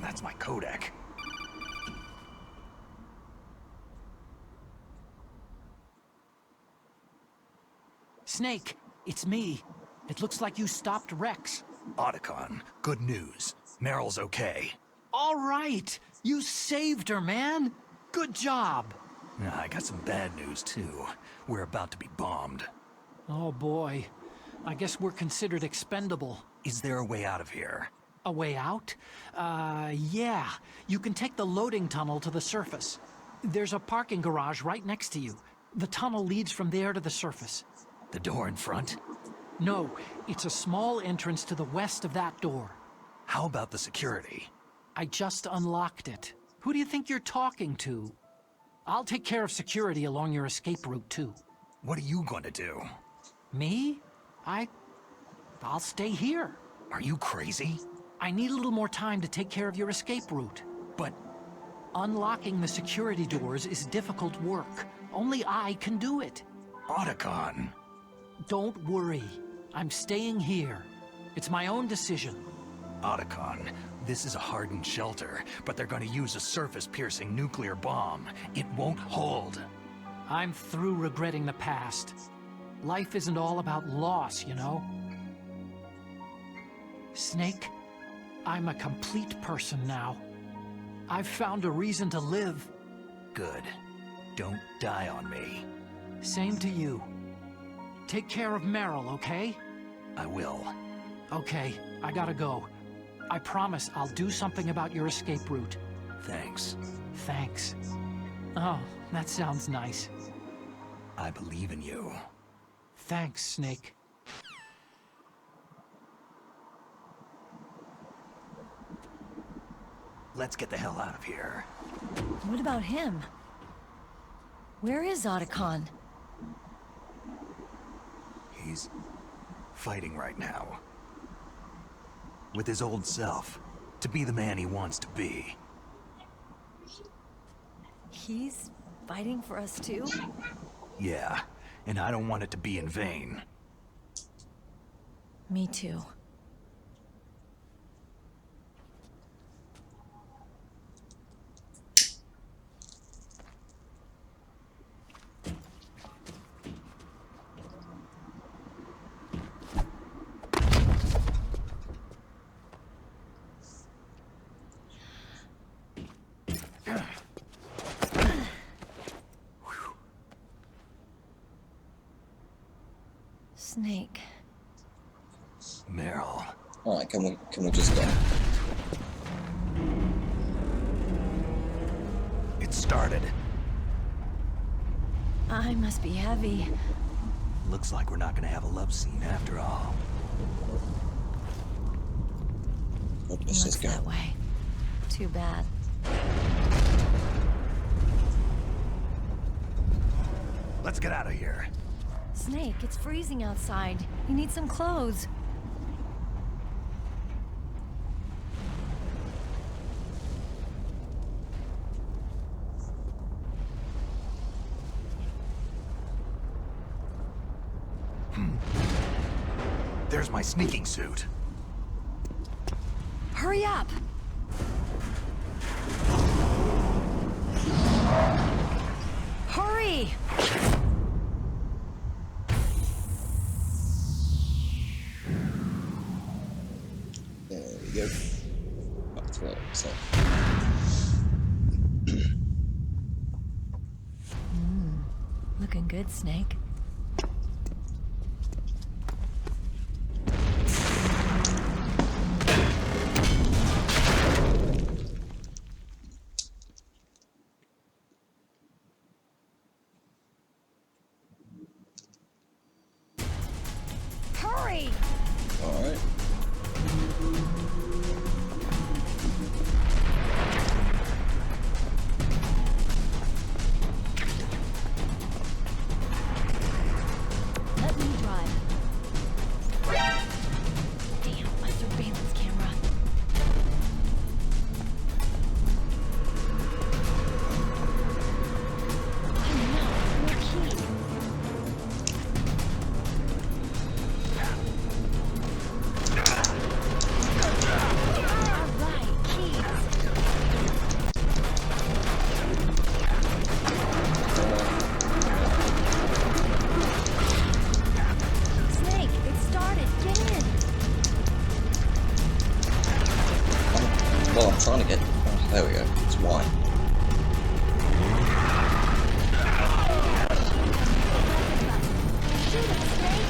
[SPEAKER 2] That's my codec.
[SPEAKER 11] Snake, it's me. It looks like you stopped Rex.
[SPEAKER 2] Otacon, good news. Meryl's okay.
[SPEAKER 11] All right, you saved her, man. Good job.
[SPEAKER 2] I got some bad news, too. We're about to be bombed.
[SPEAKER 11] Oh boy, I guess we're considered expendable.
[SPEAKER 2] Is there a way out of here?
[SPEAKER 11] A way out? Yeah. You can take the loading tunnel to the surface. There's a parking garage right next to you. The tunnel leads from there to the surface.
[SPEAKER 2] The door in front?
[SPEAKER 11] No, it's a small entrance to the west of that door.
[SPEAKER 2] How about the security?
[SPEAKER 11] I just unlocked it. Who do you think you're talking to? I'll take care of security along your escape route, too.
[SPEAKER 2] What are you going to do?
[SPEAKER 11] Me? I'll stay here.
[SPEAKER 2] Are you crazy?
[SPEAKER 11] I need a little more time to take care of your escape route. But unlocking the security doors is difficult work. Only I can do it.
[SPEAKER 2] Otacon.
[SPEAKER 11] Don't worry. I'm staying here. It's my own decision.
[SPEAKER 2] Otacon, this is a hardened shelter, but they're going to use a surface-piercing nuclear bomb. It won't hold.
[SPEAKER 11] I'm through regretting the past. Life isn't all about loss, you know? Snake, I'm a complete person now. I've found a reason to live.
[SPEAKER 2] Good. Don't die on me.
[SPEAKER 11] Same to you. Take care of Meryl, okay?
[SPEAKER 2] I will.
[SPEAKER 11] Okay, I gotta go. I promise I'll do something about your escape route.
[SPEAKER 2] Thanks.
[SPEAKER 11] Thanks. Oh, that sounds nice.
[SPEAKER 2] I believe in you.
[SPEAKER 11] Thanks, Snake.
[SPEAKER 2] Let's get the hell out of here.
[SPEAKER 12] What about him? Where is Otacon?
[SPEAKER 2] He's fighting right now. With his old self. To be the man he wants to be.
[SPEAKER 12] He's fighting for us too?
[SPEAKER 2] Yeah, and I don't want it to be in vain.
[SPEAKER 12] Me too. Snake.
[SPEAKER 2] Meryl.
[SPEAKER 1] Alright, can we just go?
[SPEAKER 2] It started.
[SPEAKER 12] I must be heavy.
[SPEAKER 2] Looks like we're not gonna have a love scene after all.
[SPEAKER 1] Let's just go.
[SPEAKER 12] That way. Too bad.
[SPEAKER 2] Let's get out of here.
[SPEAKER 12] Snake, it's freezing outside. You need some clothes.
[SPEAKER 2] There's my sneaking suit.
[SPEAKER 12] Hurry up! Hurry!
[SPEAKER 1] There we go. Back to it, so.
[SPEAKER 12] Looking good, Snake. Hurry!
[SPEAKER 1] All right.
[SPEAKER 12] Let me drive. Damn, my surveillance camera. Oh no, no key. Alright, keys. Snake, it started. Get in.
[SPEAKER 1] Well, I'm trying to get. Oh, there we go. It's Y.
[SPEAKER 12] Shoot it, Snake.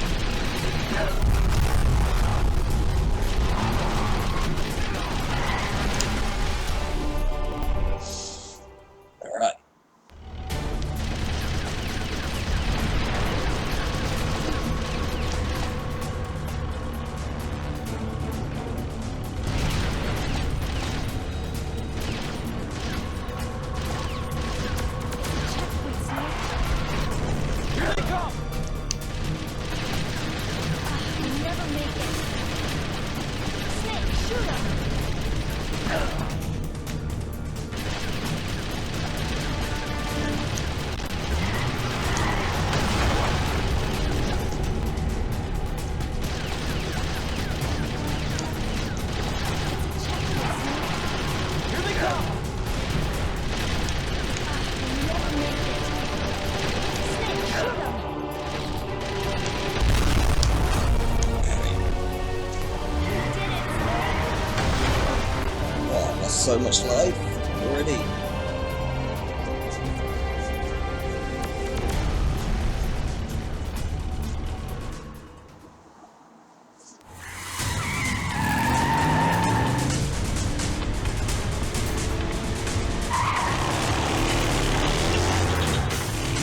[SPEAKER 1] lost so much life already.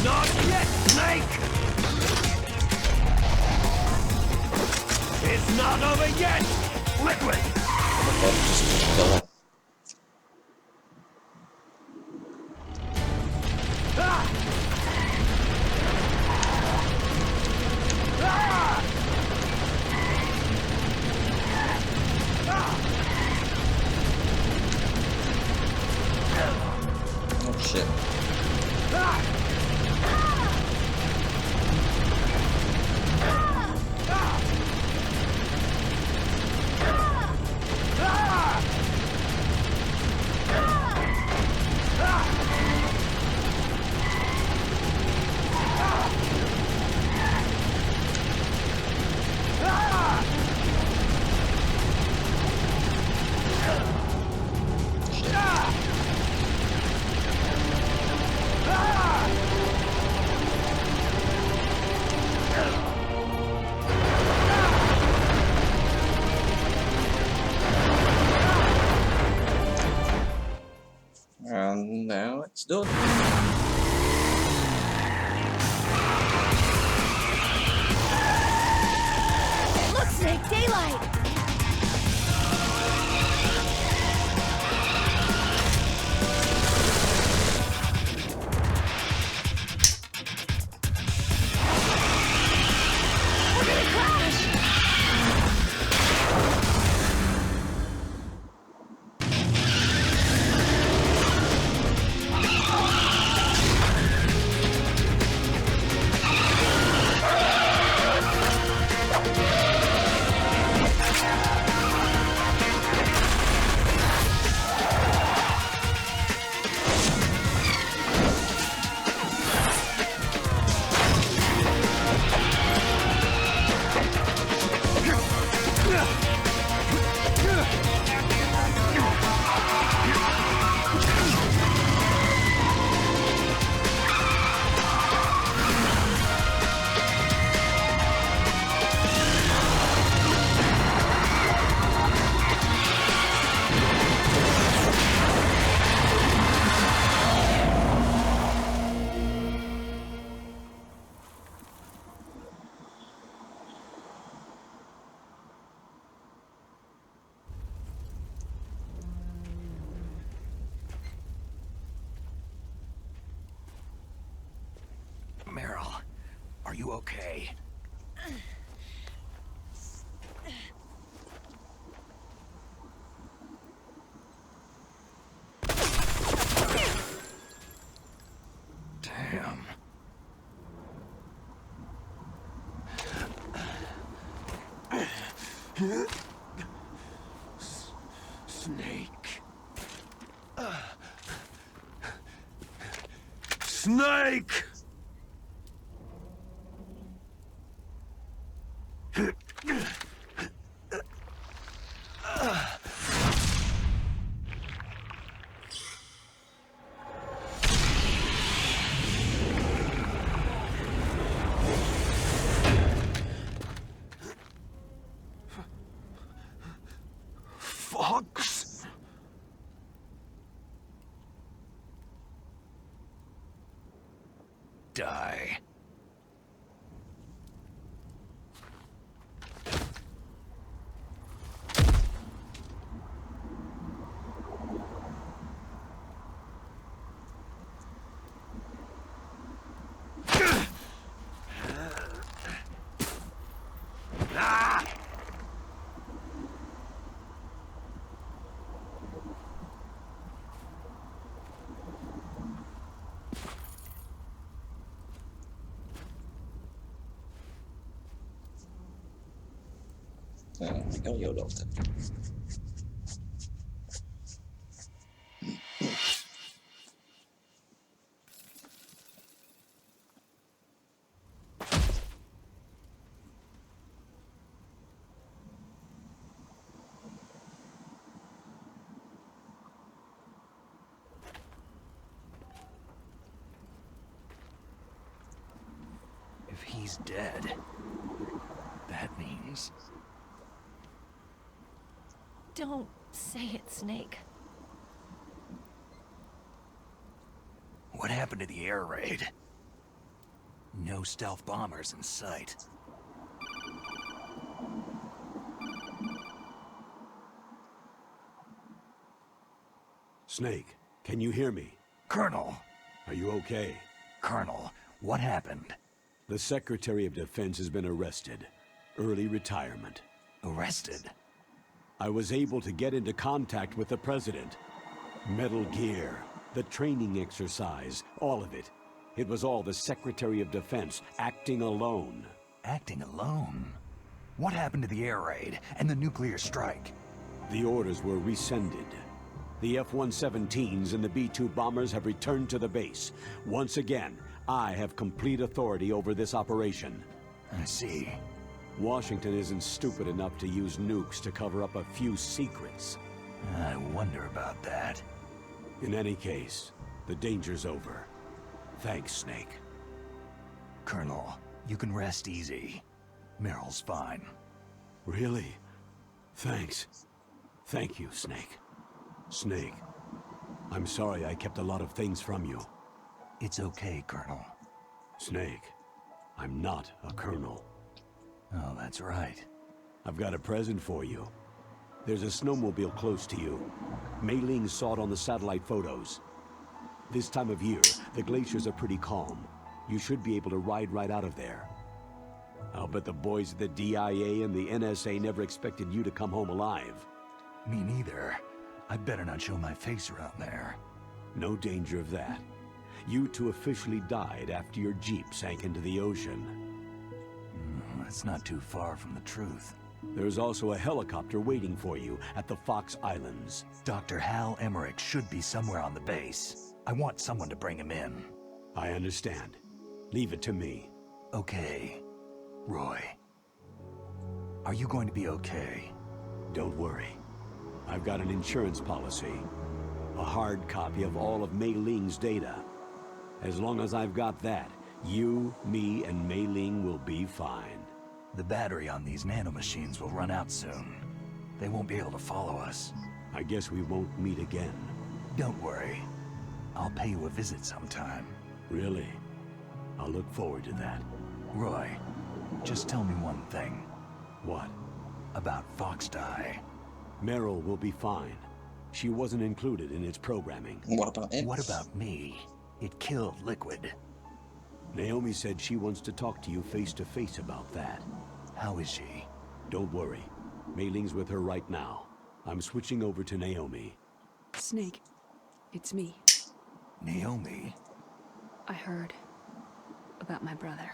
[SPEAKER 7] Not yet, Snake! It's not over yet! Liquid!
[SPEAKER 1] Just go up. Oh shit. And now it's done.
[SPEAKER 9] Look, Snake, daylight! We're gonna crash!
[SPEAKER 2] Meryl, are you okay? Damn.
[SPEAKER 7] Snake. Snake! Fox?
[SPEAKER 2] Die.
[SPEAKER 1] Go, yo, doctor.
[SPEAKER 2] He's dead. That means...
[SPEAKER 12] Don't say it, Snake.
[SPEAKER 2] What happened to the air raid? No stealth bombers in sight.
[SPEAKER 5] Snake, can you hear me?
[SPEAKER 2] Colonel!
[SPEAKER 5] Are you okay?
[SPEAKER 2] Colonel, what happened?
[SPEAKER 5] The Secretary of Defense has been arrested. Early retirement.
[SPEAKER 2] Arrested?
[SPEAKER 5] I was able to get into contact with the President. Metal Gear, the training exercise, all of it. It was all the Secretary of Defense acting alone.
[SPEAKER 2] Acting alone? What happened to the air raid and the nuclear strike?
[SPEAKER 5] The orders were rescinded. The F-117s and the B-2 bombers have returned to the base. Once again, I have complete authority over this operation.
[SPEAKER 2] I see.
[SPEAKER 5] Washington isn't stupid enough to use nukes to cover up a few secrets.
[SPEAKER 2] I wonder about that.
[SPEAKER 5] In any case, the danger's over. Thanks, Snake.
[SPEAKER 2] Colonel, you can rest easy. Meryl's fine.
[SPEAKER 5] Really? Thanks. Thank you, Snake. Snake, I'm sorry I kept a lot of things from you.
[SPEAKER 2] It's okay, Colonel.
[SPEAKER 5] Snake, I'm not a colonel.
[SPEAKER 2] Oh, that's right.
[SPEAKER 5] I've got a present for you. There's a snowmobile close to you. Mei Ling saw it on the satellite photos. This time of year, the glaciers are pretty calm. You should be able to ride right out of there. I'll bet the boys at the DIA and the NSA never expected you to come home alive.
[SPEAKER 2] Me neither. I better not show my face around there.
[SPEAKER 5] No danger of that. You two officially died after your Jeep sank into the ocean.
[SPEAKER 2] That's not too far from the truth.
[SPEAKER 5] There's also a helicopter waiting for you at the Fox Islands.
[SPEAKER 2] Dr. Hal Emmerich should be somewhere on the base. I want someone to bring him in.
[SPEAKER 5] I understand. Leave it to me.
[SPEAKER 2] Okay. Roy. Are you going to be okay?
[SPEAKER 5] Don't worry. I've got an insurance policy. A hard copy of all of Mei Ling's data. As long as I've got that, you, me, and Mei Ling will be fine.
[SPEAKER 2] The battery on these nanomachines will run out soon. They won't be able to follow us.
[SPEAKER 5] I guess we won't meet again.
[SPEAKER 2] Don't worry. I'll pay you a visit sometime.
[SPEAKER 5] Really? I'll look forward to that.
[SPEAKER 2] Roy, just tell me one thing.
[SPEAKER 5] What?
[SPEAKER 2] About Foxdie.
[SPEAKER 5] Meryl will be fine. She wasn't included in its programming.
[SPEAKER 1] What about it?
[SPEAKER 2] What about me? It killed Liquid.
[SPEAKER 5] Naomi said she wants to talk to you face to face about that.
[SPEAKER 2] How is she?
[SPEAKER 5] Don't worry. Mei Ling's with her right now. I'm switching over to Naomi.
[SPEAKER 6] Snake, it's me.
[SPEAKER 2] Naomi?
[SPEAKER 6] I heard about my brother.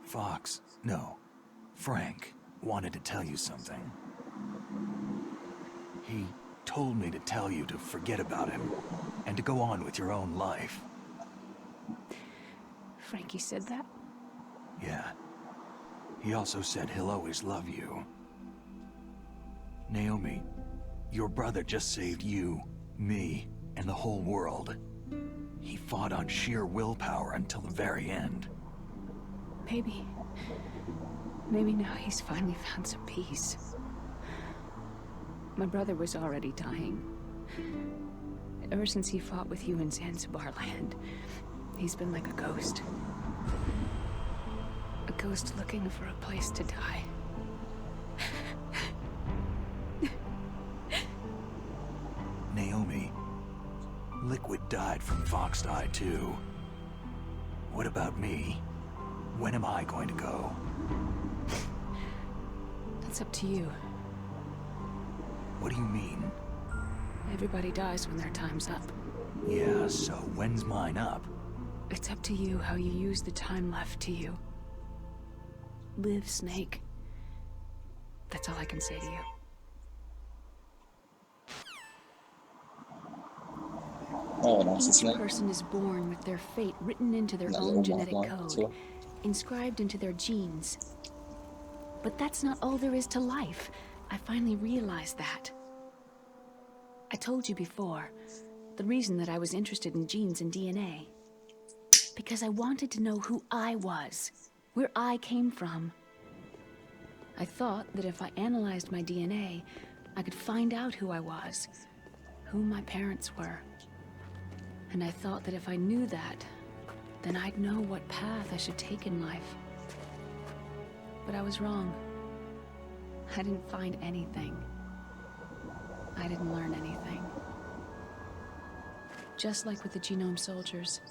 [SPEAKER 2] Fox, no, Frank wanted to tell you something. He told me to tell you to forget about him and to go on with your own life.
[SPEAKER 6] Frankie said that?
[SPEAKER 2] Yeah. He also said he'll always love you. Naomi, your brother just saved you, me, and the whole world. He fought on sheer willpower until the very end.
[SPEAKER 6] Maybe now he's finally found some peace. My brother was already dying. Ever since he fought with you in Zanzibar land, he's been like a ghost. A ghost looking for a place to die.
[SPEAKER 2] Naomi, Liquid died from Foxdie too. What about me? When am I going to go?
[SPEAKER 6] That's up to you.
[SPEAKER 2] What do you mean?
[SPEAKER 6] Everybody dies when their time's up.
[SPEAKER 2] Yeah, so when's mine up?
[SPEAKER 6] It's up to you how you use the time left to you. Live, Snake. That's all I can say to you.
[SPEAKER 1] Oh, nice,
[SPEAKER 6] Each
[SPEAKER 1] isn't it?
[SPEAKER 6] person is born with their fate written into their
[SPEAKER 1] That
[SPEAKER 6] own
[SPEAKER 1] little
[SPEAKER 6] genetic
[SPEAKER 1] mark as
[SPEAKER 6] code,
[SPEAKER 1] well.
[SPEAKER 6] inscribed into their genes. But that's not all there is to life. I finally realized that. I told you before, the reason that I was interested in genes and DNA. Because I wanted to know who I was, where I came from. I thought that if I analyzed my DNA, I could find out who I was, who my parents were. And I thought that if I knew that, then I'd know what path I should take in life. But I was wrong. I didn't find anything. I didn't learn anything. Just like with the genome soldiers,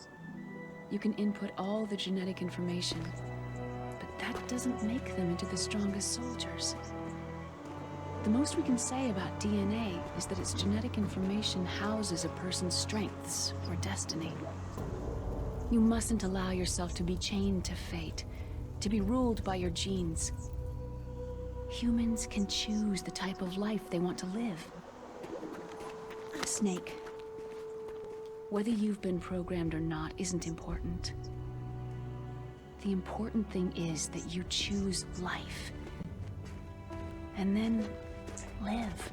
[SPEAKER 6] you can input all the genetic information, but that doesn't make them into the strongest soldiers. The most we can say about DNA is that its genetic information houses a person's strengths or destiny. You mustn't allow yourself to be chained to fate, to be ruled by your genes. Humans can choose the type of life they want to live. Snake, whether you've been programmed or not isn't important. The important thing is that you choose life. And then live.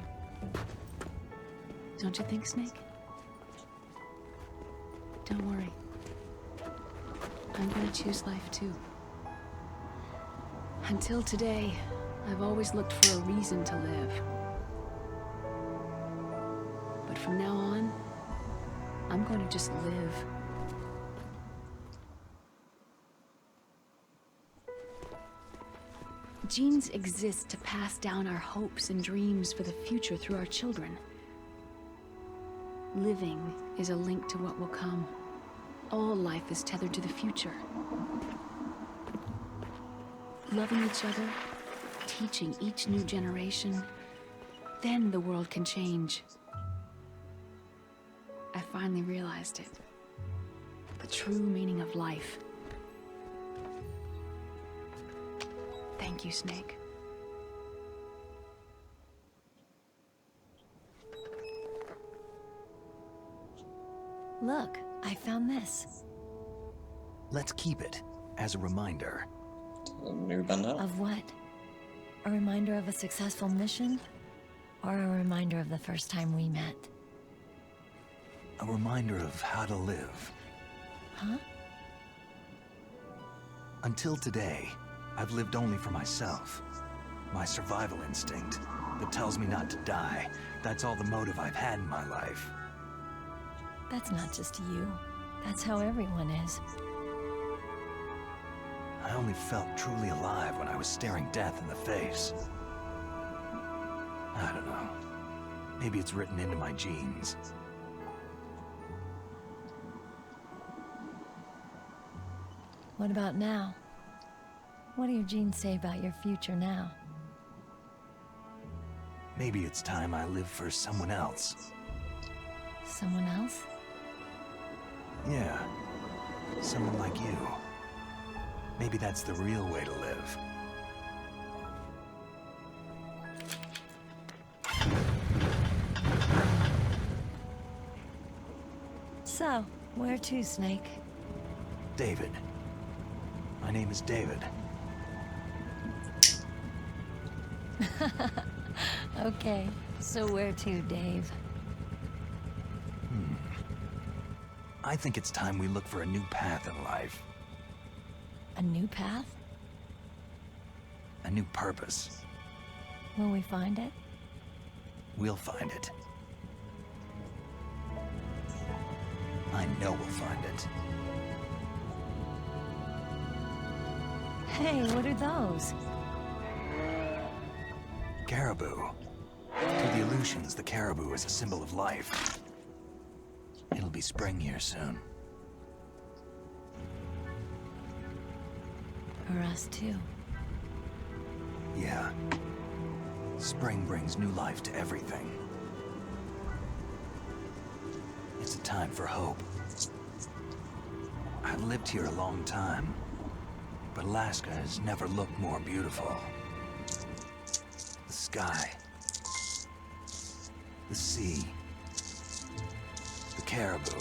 [SPEAKER 6] Don't you think, Snake? Don't worry. I'm gonna choose life too. Until today, I've always looked for a reason to live. But from now on, I'm going to just live. Genes exist to pass down our hopes and dreams for the future through our children. Living is a link to what will come. All life is tethered to the future. Loving each other, teaching each new generation, then the world can change. I finally realized it. The true meaning of life. Thank you, Snake.
[SPEAKER 12] Look, I found this.
[SPEAKER 2] Let's keep it as a reminder.
[SPEAKER 12] Of what? A reminder of a successful mission? Or a reminder of the first time we met?
[SPEAKER 2] A reminder of how to live.
[SPEAKER 12] Huh?
[SPEAKER 2] Until today, I've lived only for myself. My survival instinct that tells me not to die. That's all the motive I've had in my life.
[SPEAKER 12] That's not just you. That's how everyone is.
[SPEAKER 2] I only felt truly alive when I was staring death in the face. I don't know. Maybe it's written into my genes.
[SPEAKER 12] What about now? What do your genes say about your future now?
[SPEAKER 2] Maybe it's time I live for someone else.
[SPEAKER 12] Someone else?
[SPEAKER 2] Yeah. Someone like you. Maybe that's the real way to live.
[SPEAKER 12] So, where to, Snake?
[SPEAKER 2] David. My name is David.
[SPEAKER 12] Okay, so where to, Dave?
[SPEAKER 2] I think it's time we look for a new path in life.
[SPEAKER 12] A new path?
[SPEAKER 2] A new purpose.
[SPEAKER 12] Will we find it?
[SPEAKER 2] We'll find it. I know we'll find it.
[SPEAKER 12] Hey, what are those?
[SPEAKER 2] Caribou. To the Aleutians, the caribou is a symbol of life. It'll be spring here soon.
[SPEAKER 12] For us, too.
[SPEAKER 2] Yeah. Spring brings new life to everything. It's a time for hope. I've lived here a long time, but Alaska has never looked more beautiful. The sky, the sea, the caribou,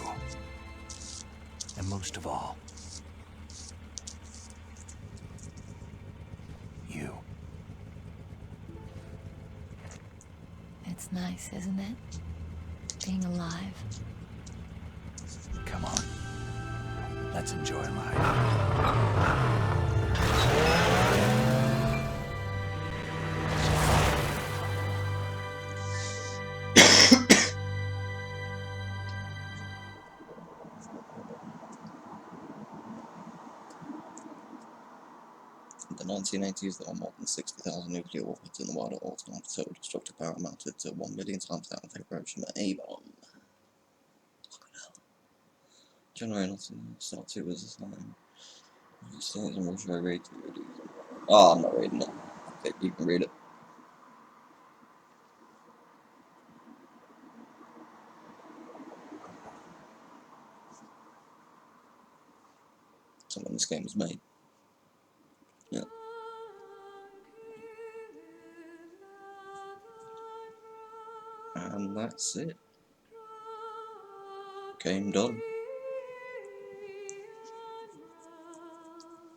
[SPEAKER 2] and most of all, you.
[SPEAKER 12] It's nice, isn't it? Being alive.
[SPEAKER 2] Come on. Let's enjoy life.
[SPEAKER 1] In the 1980s, there were more than 60,000 nuclear warheads in the wider autumn, with total destructive power amounted to 1 million times that of Hiroshima A-bomb. General Start 2 was assigned. What should I read? Oh, I'm not reading it. Okay, you can read it. So when this game was made. Yeah. And that's it. Game done.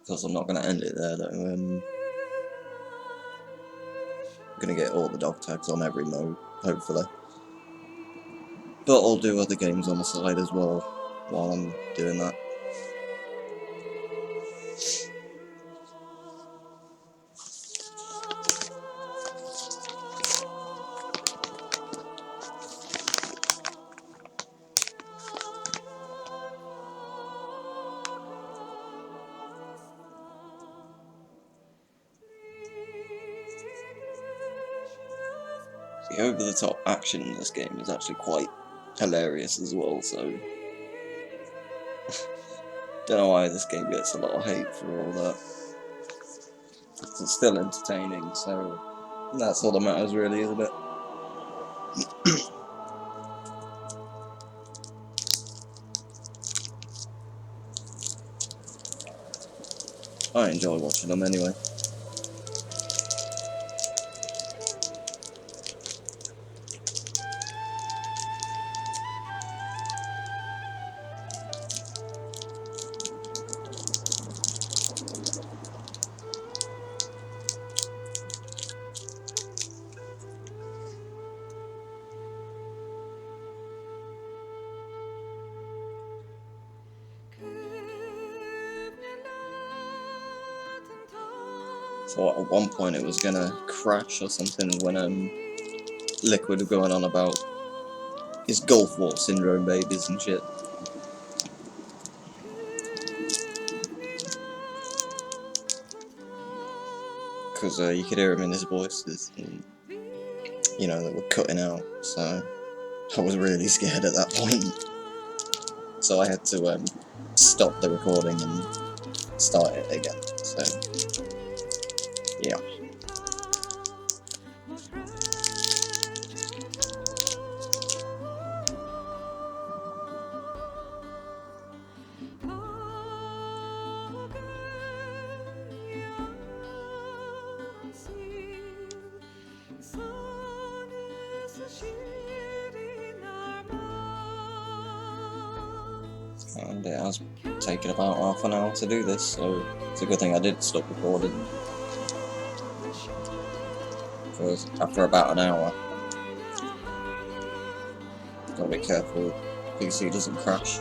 [SPEAKER 1] Because I'm not going to end it there though. I'm going to get all the dog tags on every mode, hopefully. But I'll do other games on the side as well while I'm doing that. The over-the-top action in this game is actually quite hilarious as well, so don't know why this game gets a lot of hate for all that. It's still entertaining, so that's all that matters really, isn't it? I enjoy watching them anyway. Thought at one point it was gonna crash or something when Liquid were going on about his Gulf War syndrome babies and shit. Because you could hear him in his voices, and, you know, they were cutting out, so I was really scared at that point. So I had to stop the recording and start it again, so yeah. And it has taken about half an hour to do this, so it's a good thing I did stop recording. Because after about an hour, gotta be careful PC doesn't crash.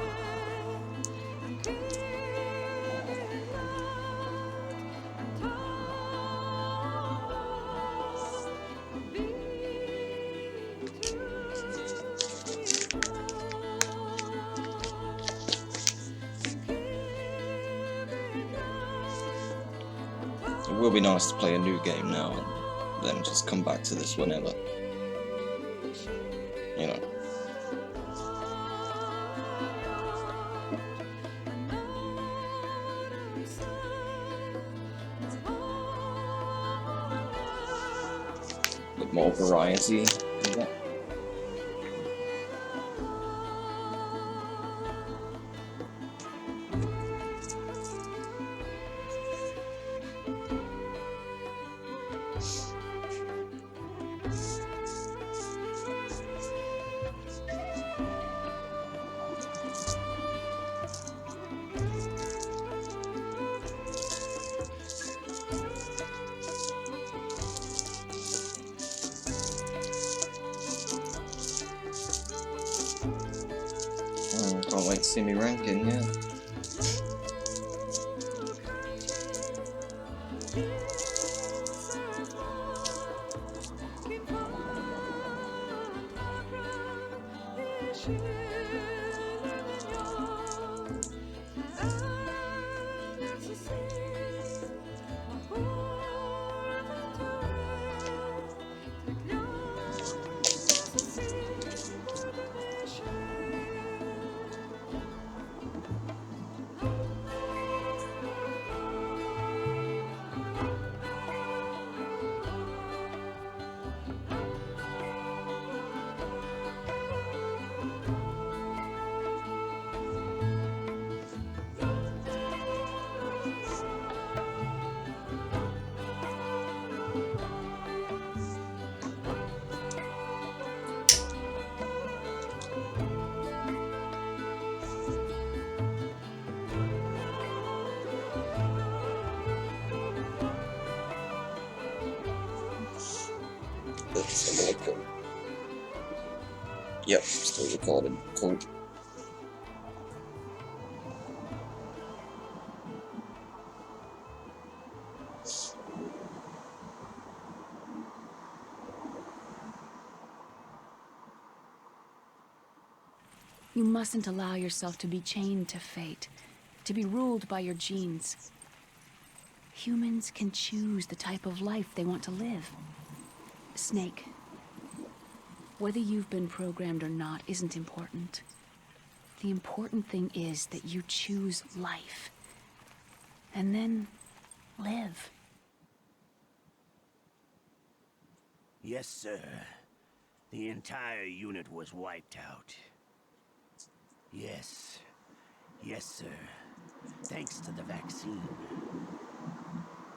[SPEAKER 1] It will be nice to play a new game now and then just come back to this whenever. You know. With more variety. Yeah. Can't wait to see me ranking, yeah. Yep, still recording. Cool.
[SPEAKER 6] You mustn't allow yourself to be chained to fate, to be ruled by your genes. Humans can choose the type of life they want to live. Snake, whether you've been programmed or not isn't important. The important thing is that you choose life. And then live.
[SPEAKER 7] Yes, sir. The entire unit was wiped out. Yes. Yes, sir. Thanks to the vaccine.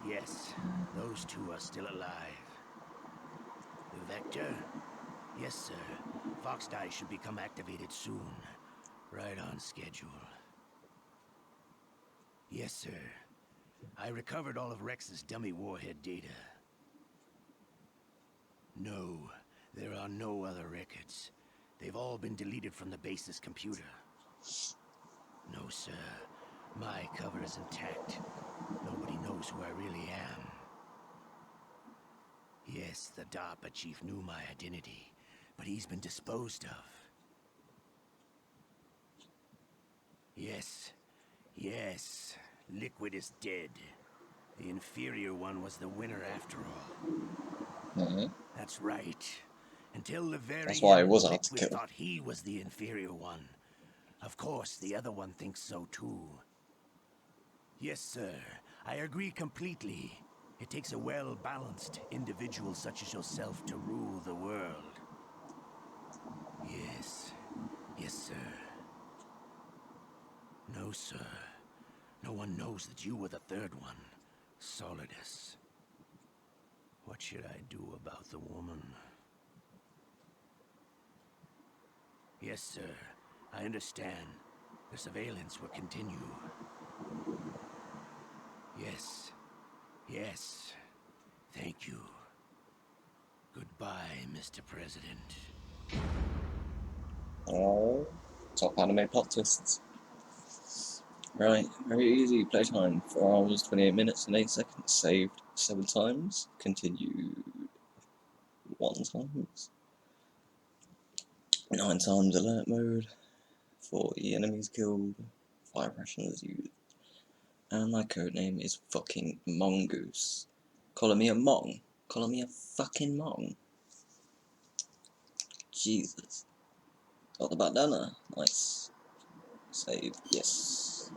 [SPEAKER 7] Yes, those two are still alive. The Vector? Yes, sir. Foxdie should become activated soon. Right on schedule. Yes, sir. I recovered all of Rex's dummy warhead data. No, there are no other records. They've all been deleted from the base's computer. No, sir. My cover is intact. Nobody knows who I really am. Yes, the DARPA chief knew my identity, but he's been disposed of. Yes. Yes. Liquid is dead. The inferior one was the winner after all.
[SPEAKER 1] Mm-hmm.
[SPEAKER 7] That's right. Until the very
[SPEAKER 1] That's why it
[SPEAKER 7] end,
[SPEAKER 1] was hard to
[SPEAKER 7] Liquid
[SPEAKER 1] kill.
[SPEAKER 7] thought he was the inferior one. Of course, the other one thinks so too. Yes, sir. I agree completely. It takes a well-balanced individual such as yourself to rule the world. Yes. Yes, sir. No, sir. No one knows that you were the third one, Solidus. What should I do about the woman? Yes, sir. I understand. The surveillance will continue. Yes. Yes. Thank you. Goodbye, Mr. President.
[SPEAKER 1] Oh, top anime plot twists. Right, very easy playtime. 4 hours, 28 minutes and 8 seconds. Saved 7 times. Continued 1 times. 9 times alert mode. 40 enemies killed. 5 rations used. And my codename is fucking Mongoose. Calling me a Mong. Calling me a fucking Mong. Jesus. Got the bandana. Nice. Save. Yes.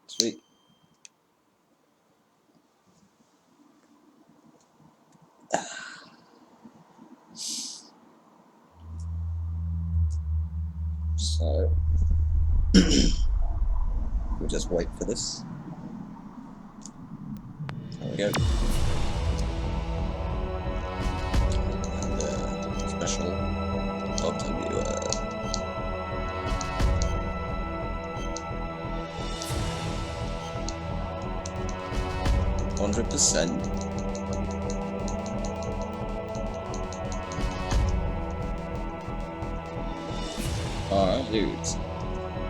[SPEAKER 1] Sweet. So we'll just wait for this. There we go. And special Dr. Viewer. %. Alright, dudes.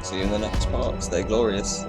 [SPEAKER 1] See you in the next part. Stay glorious.